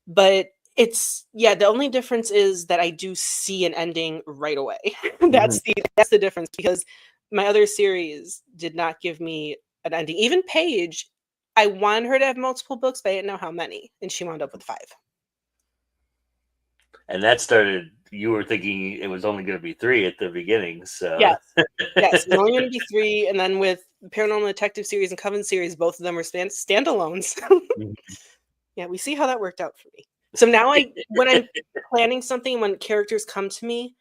But it's yeah, the only difference is that I do see an ending right away. Hmm. That's the difference, because my other series did not give me an ending. Even Paige, I wanted her to have multiple books, but I didn't know how many, and she wound up with 5. And that started. you were thinking it was only going to be 3 at the beginning. So Yes. Yes, it was only gonna be 3, and then with Paranormal Detective series and Coven series, both of them were standalones. Yeah, we see how that worked out for me. So now when I'm planning something, when characters come to me,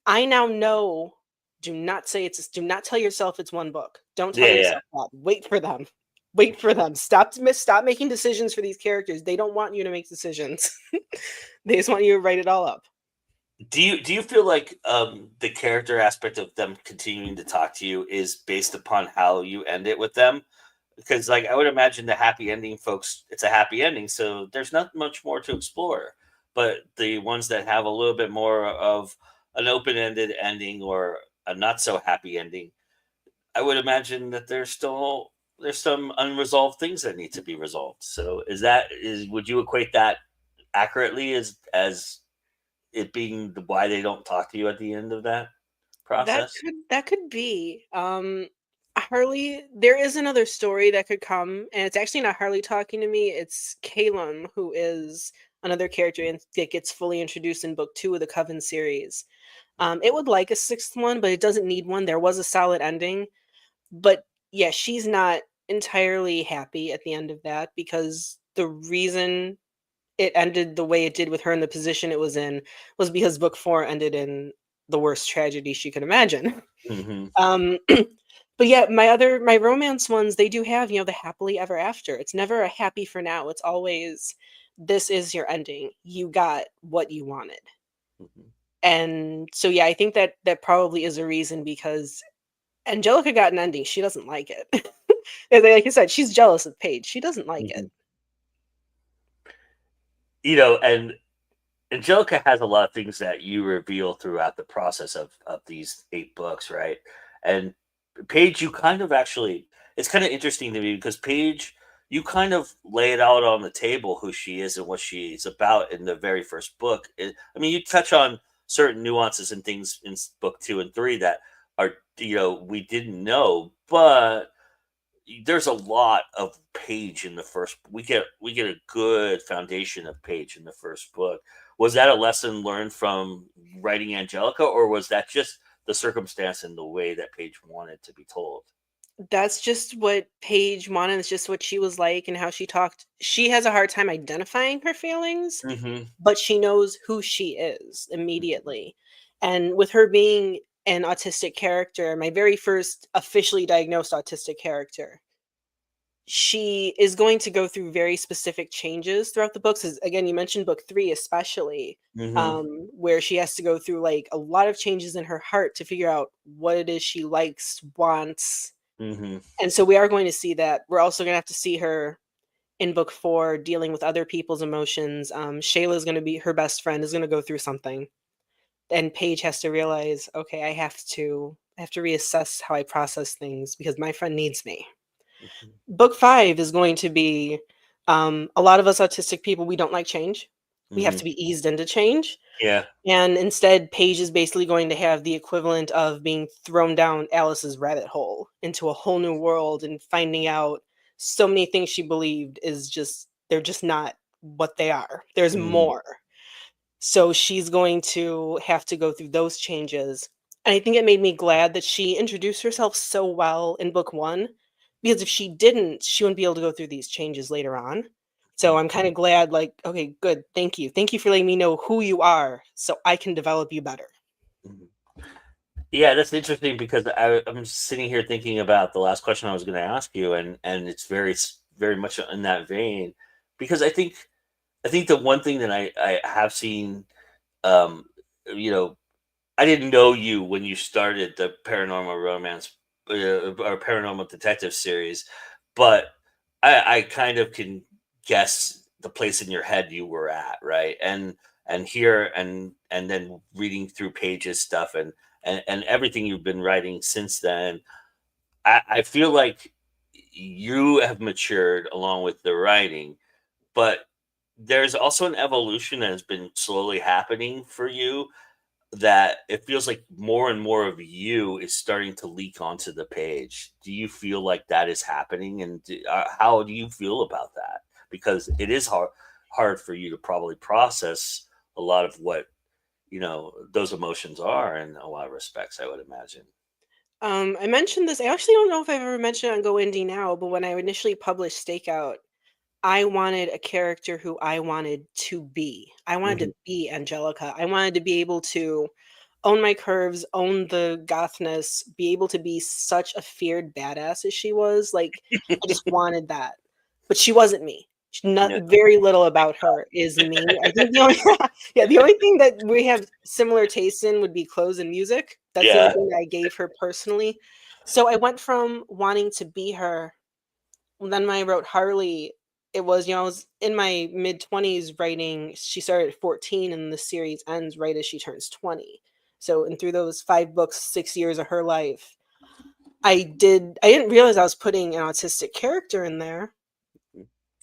I now know, do not tell yourself it's one book. Don't tell yeah, yeah. yourself that. Wait for them. Wait for them. Stop making decisions for these characters. They don't want you to make decisions. They just want you to write it all up. Do you feel like the character aspect of them continuing to talk to you is based upon how you end it with them? Because like I would imagine the happy ending folks, it's a happy ending, so there's not much more to explore. But the ones that have a little bit more of an open-ended ending or a not so happy ending, I would imagine that there's some unresolved things that need to be resolved. So is would you equate that accurately as it being the why they don't talk to you at the end of that process? That could be. Harley, there is another story that could come, and it's actually not Harley talking to me, it's Calum, who is another character that gets fully introduced in book 2 of the Coven series. It would like a 6th one, but it doesn't need one. There was a solid ending. But yeah, she's not entirely happy at the end of that because the reason it ended the way it did with her in the position it was in was because book 4 ended in the worst tragedy she could imagine. Hmm. Um, but yeah, my romance ones, they do have, the happily ever after. It's never a happy for now. It's always, this is your ending. You got what you wanted. Hmm. And so yeah, I think that probably is a reason because Angelica got an ending. She doesn't like it. And like you said, she's jealous of Paige. She doesn't like it. Hmm. And Angelica has a lot of things that you reveal throughout the process of these 8 books, right? And Paige, you kind of actually, it's kind of interesting to me because Paige, you kind of lay it out on the table who she is and what she's about in the very first book. I mean, you touch on certain nuances and things in book 2 and 3 that are, we didn't know, but there's a lot of Paige in the first. We get a good foundation of Paige in the first book. Was that a lesson learned from writing Angelica, or was that just the circumstance and the way that Paige wanted to be told? That's just what Paige wanted. It's just what she was like and how she talked. She has a hard time identifying her feelings, Mm-hmm. but she knows who she is immediately. And with her being an autistic character, my very first officially diagnosed autistic character, she is going to go through very specific changes throughout the books. As again, you mentioned book 3 especially, Mm-hmm. where she has to go through, like, a lot of changes in her heart to figure out what it is she likes, wants, Mm-hmm. and so we are going to see that. We're also gonna have to see her in book 4 dealing with other people's emotions. Shayla's gonna be her best friend is gonna go through something, and Paige has to realize, "Okay, I have to reassess how I process things because my friend needs me." Book 5 is going to be, a lot of us autistic people, we don't like change. We have Mm-hmm. to be eased into change, Yeah. and instead, Paige is basically going to have the equivalent of being thrown down Alice's rabbit hole into a whole new world and finding out so many things she believed is just they're just not what they are. There's Mm-hmm. more. So she's going to have to go through those changes. And I think it made me glad that she introduced herself so well in book 1, because if she didn't, she wouldn't be able to go through these changes later on. So I'm kind of glad, like, okay, good. Thank you. Thank you for letting me know who you are so I can develop you better. Mm-hmm. Yeah, that's interesting because I'm sitting here thinking about the last question I was going to ask you, and it's very much in that vein, because I think the one thing that I have seen, um, you know, I didn't know you when you started the paranormal romance or paranormal detective series, but I kind of can guess the place in your head you were at, right? And here and then reading through Pages stuff and everything you've been writing since then, I feel like you have matured along with the writing, but there's also an evolution that has been slowly happening for you that it feels like more and more of you is starting to leak onto the page. Do you feel like that is happening, and how do you feel about that? Because it is hard for you to probably process a lot of what those emotions are in a lot of respects, I would imagine. I mentioned this. I actually don't know if I've ever mentioned it on Go Indie Now, but when I initially published Stakeout, I wanted a character who I wanted to be. I wanted Hmm. to be Angelica. I wanted to be able to own my curves, own the gothness, be able to be such a feared badass as she was. Like, I just wanted that. But she wasn't me. Not No. very little about her is me. I think the only yeah, the only thing that we have similar tastes in would be clothes and music. That's the only Yeah. thing that I gave her personally. So I went from wanting to be her. Then when I wrote Harley, it was, I was in my mid-20s writing. She started at 14 and the series ends right as she turns 20. So, and through those 5 books, 6 years of her life, I didn't realize I was putting an autistic character in there.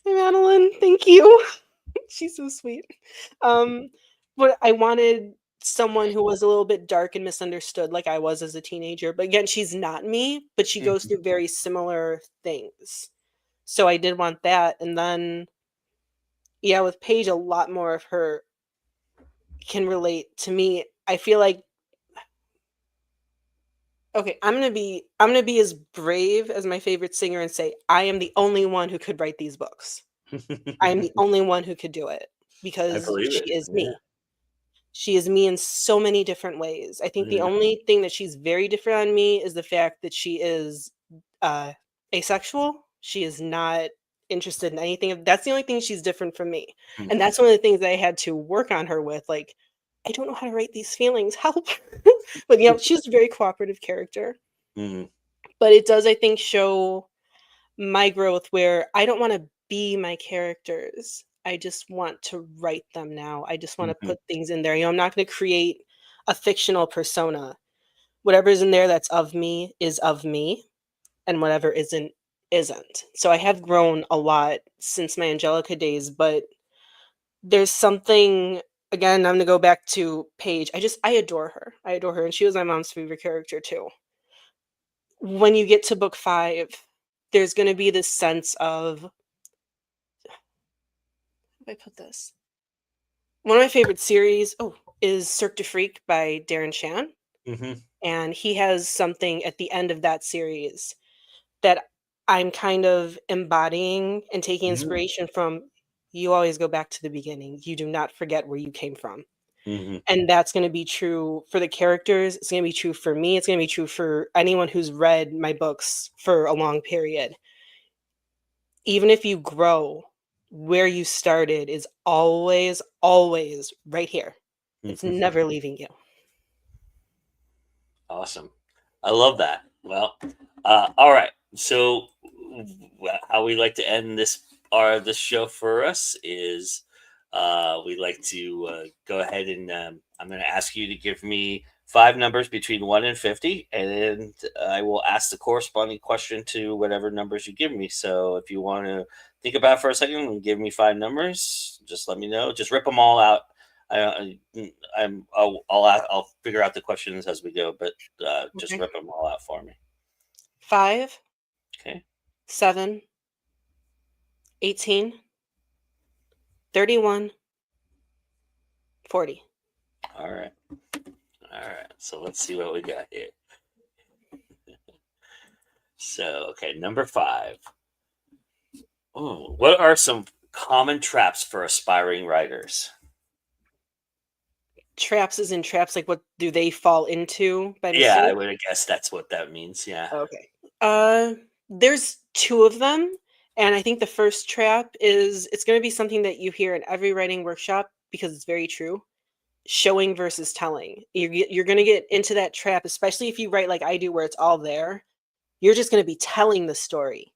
Hey, Madeline, thank you. She's so sweet. Um, but I wanted someone who was a little bit dark and misunderstood like I was as a teenager. But again, she's not me, but she goes Mhm. through very similar things. So I did want that, and then, yeah, with Paige, a lot more of her can relate to me. I feel like okay, I'm gonna be as brave as my favorite singer and say, "I am the only one who could write these books. I am the only one who could do it I because believe it. she is Yeah. me." She is me in so many different ways. I think the Yeah. only thing that she's very different on me is the fact that she is, uh, asexual. She is not interested in anything of that's the only thing she's different from me, and Mhm. that's one of the things that I had to work on her with, like, "I don't know how to write these feelings, help." But, she's a very cooperative character, Mhm. but it does, I think, show my growth where I don't wanna be my characters. I just want to write them now. I just wanna Mhm. put things in there. I'm not gonna create a fictional persona. Whatever's in there that's of me, and whatever isn't. So I have grown a lot since my Angelica days, but there's something again, I'm gonna go back to Paige. I adore her. I adore her, and she was my mom's favorite character too. When you get to book 5, there's gonna be this sense of how do I put this? One of my favorite series is Cirque du Freak by Darren Shan, Mhm. and he has something at the end of that series that I'm kind of embodying and taking Mhm. inspiration from. You always go back to the beginning. You do not forget where you came from. Mhm. And that's gonna be true for the characters, it's gonna be true for me, it's gonna be true for anyone who's read my books for a long period. Even if you grow, where you started is always, always right here. It's Mhm. never leaving you. Awesome. I love that. Well, all right. So, how we like to end this show for us is, we like to go ahead and I'm going to ask you to give me 5 numbers between 1 and 50, and I will ask the corresponding question to whatever numbers you give me. So, if you want to think about it for a second and give me 5 numbers, just let me know. Just rip them all out. I'll figure out the questions as we go, but just Okay. rip them all out for me. 5, Okay. 7, 18, 31, 40. All right. All right. So let's see what we got here. So, okay, number 5. Oh, what are some common traps for aspiring writers? Traps is in traps, like, what do they fall into by Yeah, I mistake? would guess that's what that means. Yeah. Okay. There's 2 of them, and I think the first trap is it's gonna be something that you hear in every writing workshop because it's very true. Showing versus telling. You're gonna get into that trap, especially if you write like I do where it's all there. You're just gonna be telling the story,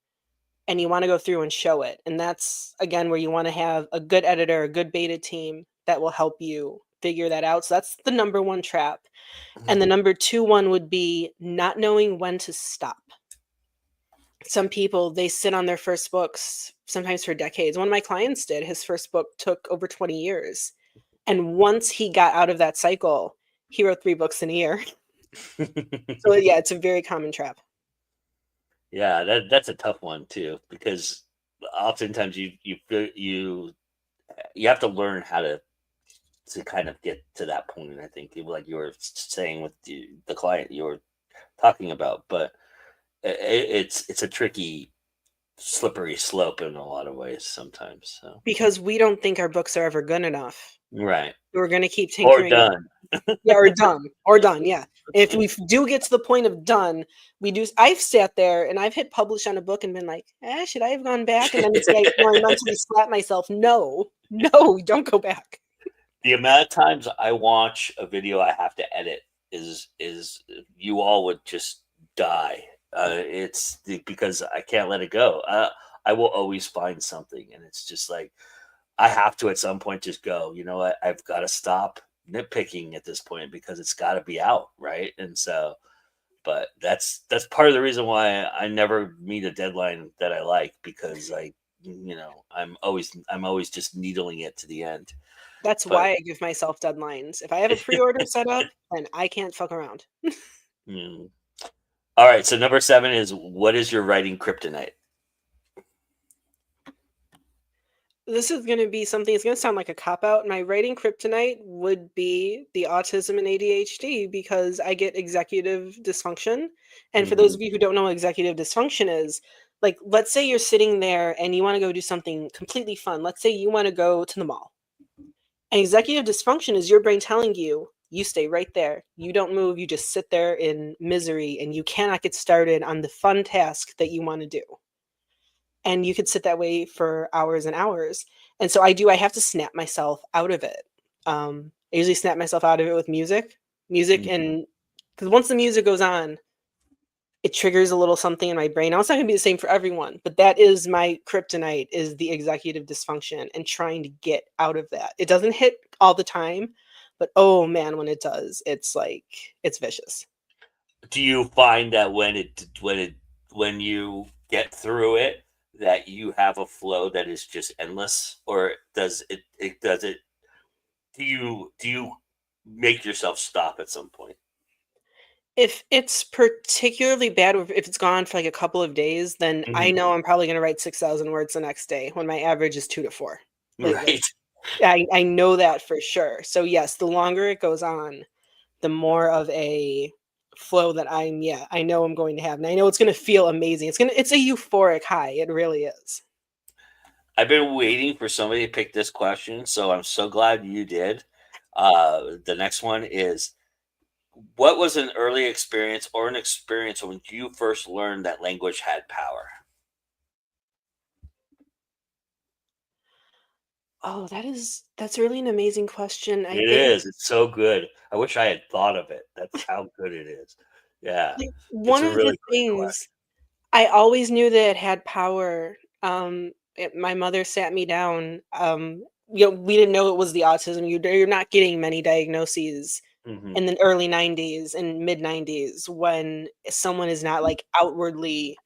and you wanna go through and show it, and that's, again, where you wanna have a good editor, a good beta team that will help you figure that out, so that's the number 1 trap, and the number 2 one would be not knowing when to stop. Some people, they sit on their first books, sometimes for decades. One of my clients did, his first book took over 20 years, and once he got out of that cycle, he wrote 3 books in a year. So, yeah, it's a very common trap. Yeah, that's a tough one too, because oftentimes you have to learn how to to kind of get to that point. I think, like you were saying with the client you were talking about, but it's a tricky, slippery slope in a lot of ways sometimes. So because we don't think our books are ever good enough. right, We're gonna keep or tinkering. done. Yeah, or done, yeah. If we do get to the point of done, we do I've sat there and I've hit publish on a book and been like, should I have gone back?" And then it's like, I mentally slap myself, "No, no, don't go back." The amount of times I watch a video I have to edit is you all would just die. Because I can't let it go. I will always find something, and it's just like I have to at some point just go. You know what? I've got to stop nitpicking at this point because it's got to be out, right? And so, but that's part of the reason why I never meet a deadline that I like, because I'm always just needling it to the end. That's But why I give myself deadlines. If I have a pre-order set up, then I can't fuck around. mm. All right, so number 7 is, what is your writing kryptonite? This is gonna be something, it's gonna sound like a cop-out. My writing kryptonite would be the autism and ADHD because I get executive dysfunction, and for those Mhm, of you who don't know what executive dysfunction is, like, let's say you're sitting there and you wanna go do something completely fun. Let's say you wanna go to the mall. And executive dysfunction is your brain telling you, "You stay right there. You don't move, you just sit there in misery, and you cannot get started on the fun task that you wanna do." And you could sit that way for hours and hours. And so I have to snap myself out of it. I usually snap myself out of it with music, mhm. and because once the music goes on, it triggers a little something in my brain. Now it's not gonna be the same for everyone, but that is my kryptonite, is the executive dysfunction and trying to get out of that. It doesn't hit all the time, but oh man, when it does, it's like it's vicious. Do you find that when you get through it, that you have a flow that is just endless, or does it do you make yourself stop at some point? If it's particularly bad, or if it's gone for, like, a couple of days, then I Mhm. know I'm probably gonna write 6,000 words the next day when my average is 2 to 4. Like, Right. I know that for sure. So, yes, the longer it goes on, the more of a flow that I know I'm going to have, and I know it's gonna feel amazing. It's a euphoric high, it really is. I've been waiting for somebody to pick this question, so I'm so glad you did. The next one is, what was an early experience or an experience when you first learned that language had power? Oh, that's really an amazing question. I It think, is. It's so good. I wish I had thought of it. That's how good it is. Yeah. like, It's one a of the really great things question. I always knew that it had power. My mother sat me down. We didn't know it was the autism. You're not getting many diagnoses Mhm. in the early '90s and mid '90s when someone is not like outwardly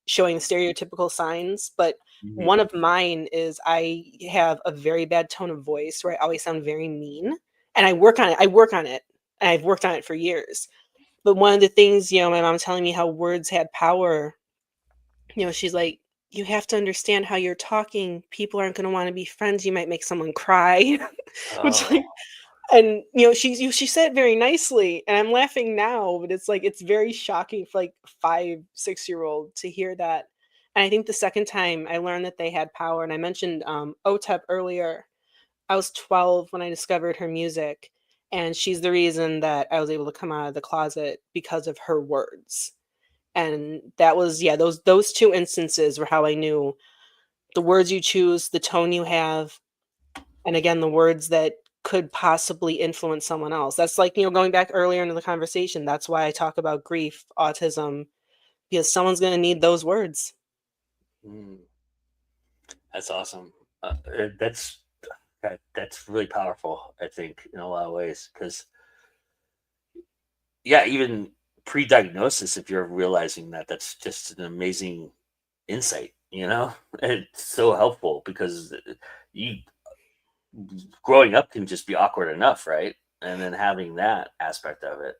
showing stereotypical signs. But Mhm. one of mine is I have a very bad tone of voice where I always sound very mean, and I work on it. And I've worked on it for years. But one of the things, my mom telling me how words had power, she's like, "You have to understand how you're talking. People aren't gonna wanna be friends. You might make someone cry." Which, Oh. like, and, she said it very nicely, and I'm laughing now, but it's like, it's very shocking for, like, 5, 6-year-old to hear that. And I think the second time I learned that they had power, and I mentioned, OTEP earlier. I was 12 when I discovered her music, and she's the reason that I was able to come out of the closet because of her words. And that was, yeah, those 2 instances were how I knew the words you choose, the tone you have, and again, the words that could possibly influence someone else. That's like, going back earlier into the conversation, that's why I talk about grief, autism, because someone's gonna need those words. Mm, that's awesome. That's really powerful, I think, in a lot of ways. Because, yeah, even pre-diagnosis, if you're realizing that, that's just an amazing insight, you know? It's so helpful because you growing up can just be awkward enough, right? And then having that aspect of it.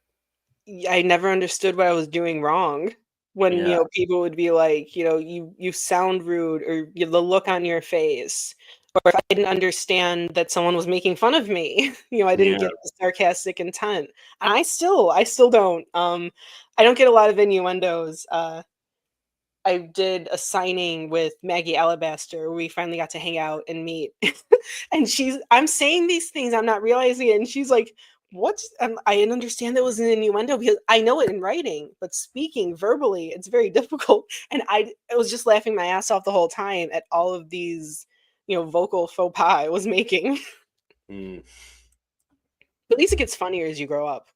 I never understood what I was doing wrong when, Yeah. people would be like, "You sound rude," or the look on your face, or if I didn't understand that someone was making fun of me, I didn't Yeah. get the sarcastic intent. And I still don't. I don't get a lot of innuendos. I did a signing with Maggie Alabaster where we finally got to hang out and meet. And I'm saying these things, I'm not realizing it. And she's like, what? I didn't understand that was an innuendo because I know it in writing, but speaking verbally, it's very difficult. And I was just laughing my ass off the whole time at all of these, vocal faux pas I was making. Mm. At least it gets funnier as you grow up.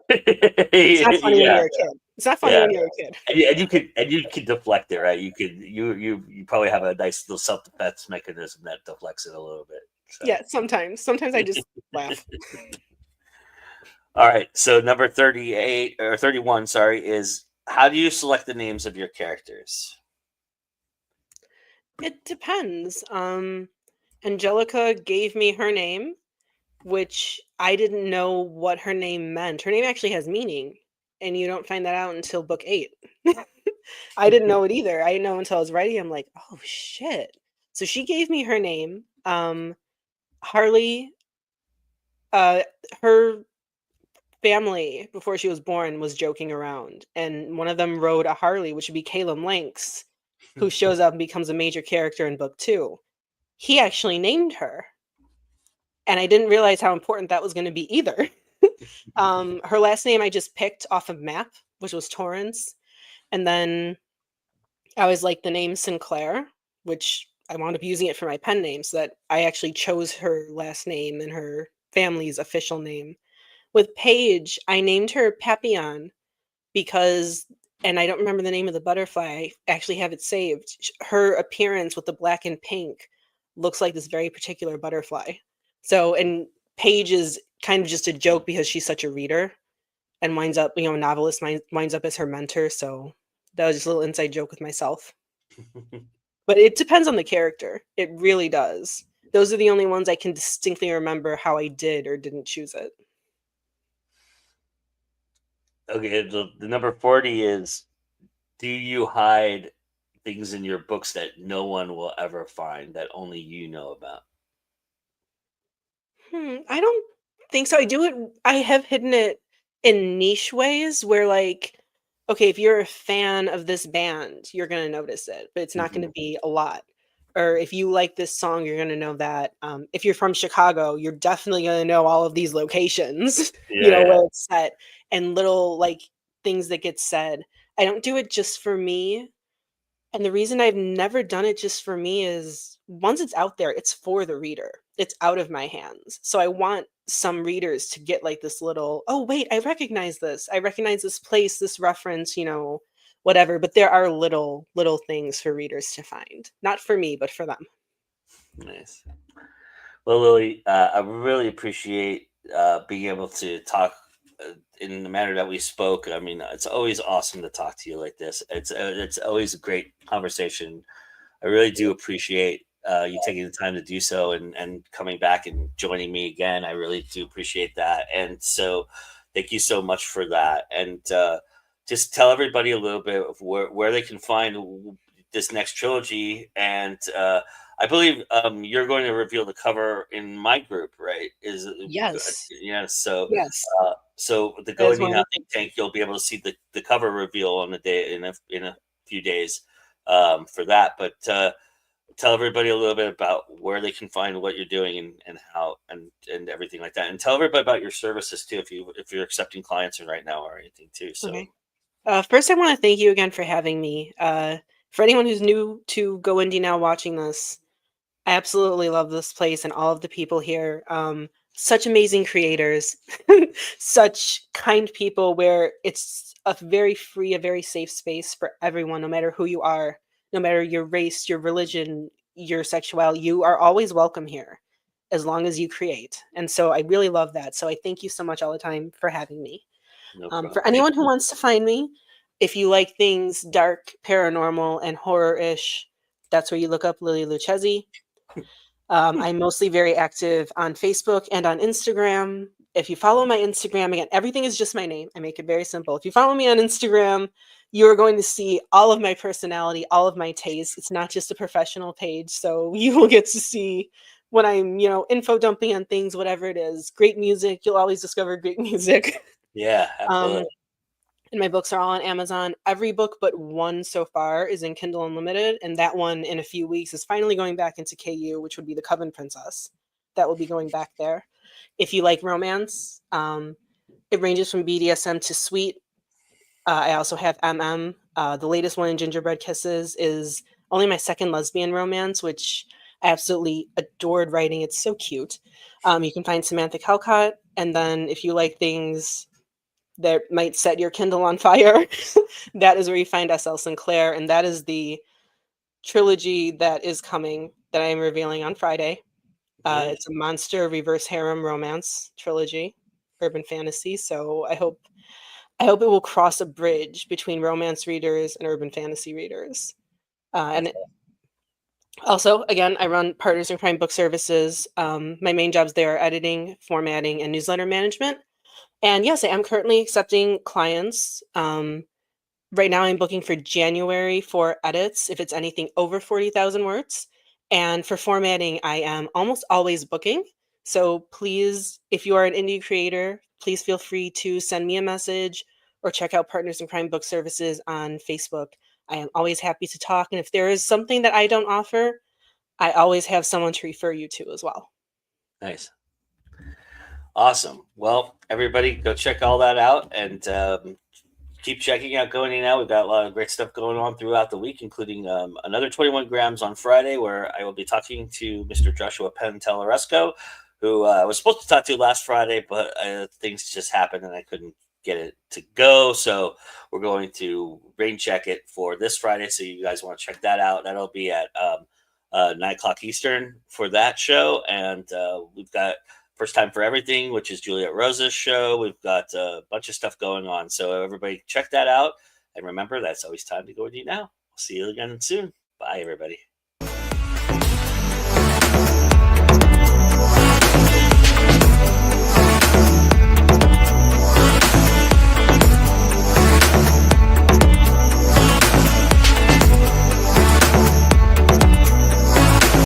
It's not funny when Yeah. you're a kid. It's not funny Yeah. when you're a kid. And you could deflect it, right? You probably have a nice little self defense mechanism that deflects it a little bit. So Yeah, sometimes. Sometimes I just laugh. all right. So number 38 or 31, sorry, is how do you select the names of your characters? It depends. Angelica gave me her name, which I didn't know what her name meant. Her name actually has meaning, and you don't find that out until book 8. I didn't know it either. I didn't know until I was writing. I'm like, oh shit. So she gave me her name. Harley, uh, her family before she was born was joking around, and one of them rode a Harley, which would be Caleb Lynx, who shows up and becomes a major character in book 2. He actually named her, and I didn't realize how important that was going to be either. Her last name I just picked off of map, which was Torrance, and then I always liked the name Sinclair, which I wound up using it for my pen name, so that I actually chose her last name and her family's official name. With Paige, I named her Papillon because, and I don't remember the name of the butterfly. I actually have it saved. Her appearance with the black and pink looks like this very particular butterfly. So, and Paige is kind of just a joke because she's such a reader and winds up, a novelist winds up as her mentor. So that was just a little inside joke with myself. But it depends on the character. It really does. Those are the only ones I can distinctly remember how I did or didn't choose it. Okay, the number 40 is do you hide things in your books that no one will ever find that only you know about? I don't think so. I have hidden it in niche ways where, like, okay, if you're a fan of this band, you're gonna notice it, but it's not Mhm. gonna be a lot. Or if you like this song, you're gonna know that. If you're from Chicago, you're definitely gonna know all of these locations, Yeah, yeah. where it's set and little, like, things that get said. I don't do it just for me, and the reason I've never done it just for me is once it's out there, it's for the reader. It's out of my hands. So I want some readers to get like this little, oh, wait, I recognize this. I recognize this place, this reference, whatever. But there are little things for readers to find. Not for me, but for them. Nice. Well, Lily, I really appreciate being able to talk in the manner that we spoke. I mean, it's always awesome to talk to you like this. It's always a great conversation. I really do appreciate you taking the time to do so and coming back and joining me again. I really do appreciate that. And so, thank you so much for that. And just tell everybody a little bit of where they can find this next trilogy. And I believe you're going to reveal the cover in my group, right? Yes. Yeah. So, Yes. so the That Go is Indie one of Now the things. Think Tank, you'll be able to see the cover reveal on the day in a few days for that. But tell everybody a little bit about where they can find what you're doing and how and everything like that, and tell everybody about your services too if you're accepting clients right now or anything too. So Okay. First, I want to thank you again for having me. For anyone who's new to Go Indie Now watching this, I absolutely love this place and all of the people here. Such amazing creators, such kind people where it's a very free, a very safe space for everyone, no matter who you are, no matter your race, your religion, your sexuality, you are always welcome here as long as you create. And so I really love that. So I thank you so much all the time for having me. no For problem. Thank anyone who you. wants to find me, if you like things dark, paranormal, and horror-ish, that's where you look up Lily Luchesi. I'm mostly very active on Facebook and on Instagram. if you follow my Instagram, again, everything is just my name. I make it very simple. If you follow me on Instagram, you're going to see all of my personality, all of my tastes. It's not just a professional page. So you will get to see when I'm, info dumping on things, whatever it is. Great music. You'll always discover great music. Yeah, absolutely. And my books are all on Amazon. Every book but one so far is in Kindle Unlimited. And that one in a few weeks is finally going back into KU, which would be The Coven Princess. That will be going back there. If you like romance, it ranges from BDSM to sweet. I also have MM. The latest one in Gingerbread Kisses is only my second lesbian romance, which I absolutely adored writing. It's so cute. You can find Samantha Calcott. And then if you like things that might set your Kindle on fire, that is where you find S.L. Sinclair. And that is the trilogy that is coming that I am revealing on Friday. Nice. It's a monster reverse harem romance trilogy, urban fantasy. So I hope it will cross a bridge between romance readers and urban fantasy readers. And also, again, I run Partners in Crime Book Services. My main jobs there are editing, formatting, and newsletter management. And yes, I am currently accepting clients. Right now, I'm booking for January for edits if it's anything over 40,000 words. And for formatting, I am almost always booking. So please, if you are an indie creator, please feel free to send me a message or check out Partners in Crime Book Services on Facebook. I am always happy to talk. And if there is something that I don't offer, I always have someone to refer you to as well. Nice. Awesome. Well, everybody, go check all that out and keep checking out Going In Out. We've got a lot of great stuff going on throughout the week, including another 21 grams on Friday, where I will be talking to Mr. Joshua Penn-Teleresco, who I was supposed to talk to last Friday, but things just happened and I couldn't get it to go. So we're going to rain check it for this Friday. So you guys want to check that out. That'll be at 9 o'clock Eastern for that show. And we've got First Time for Everything, which is Juliet Rosa's show. We've got a bunch of stuff going on. So everybody check that out. And remember, that's always time to go and eat now. I'll see you again soon. Bye, everybody.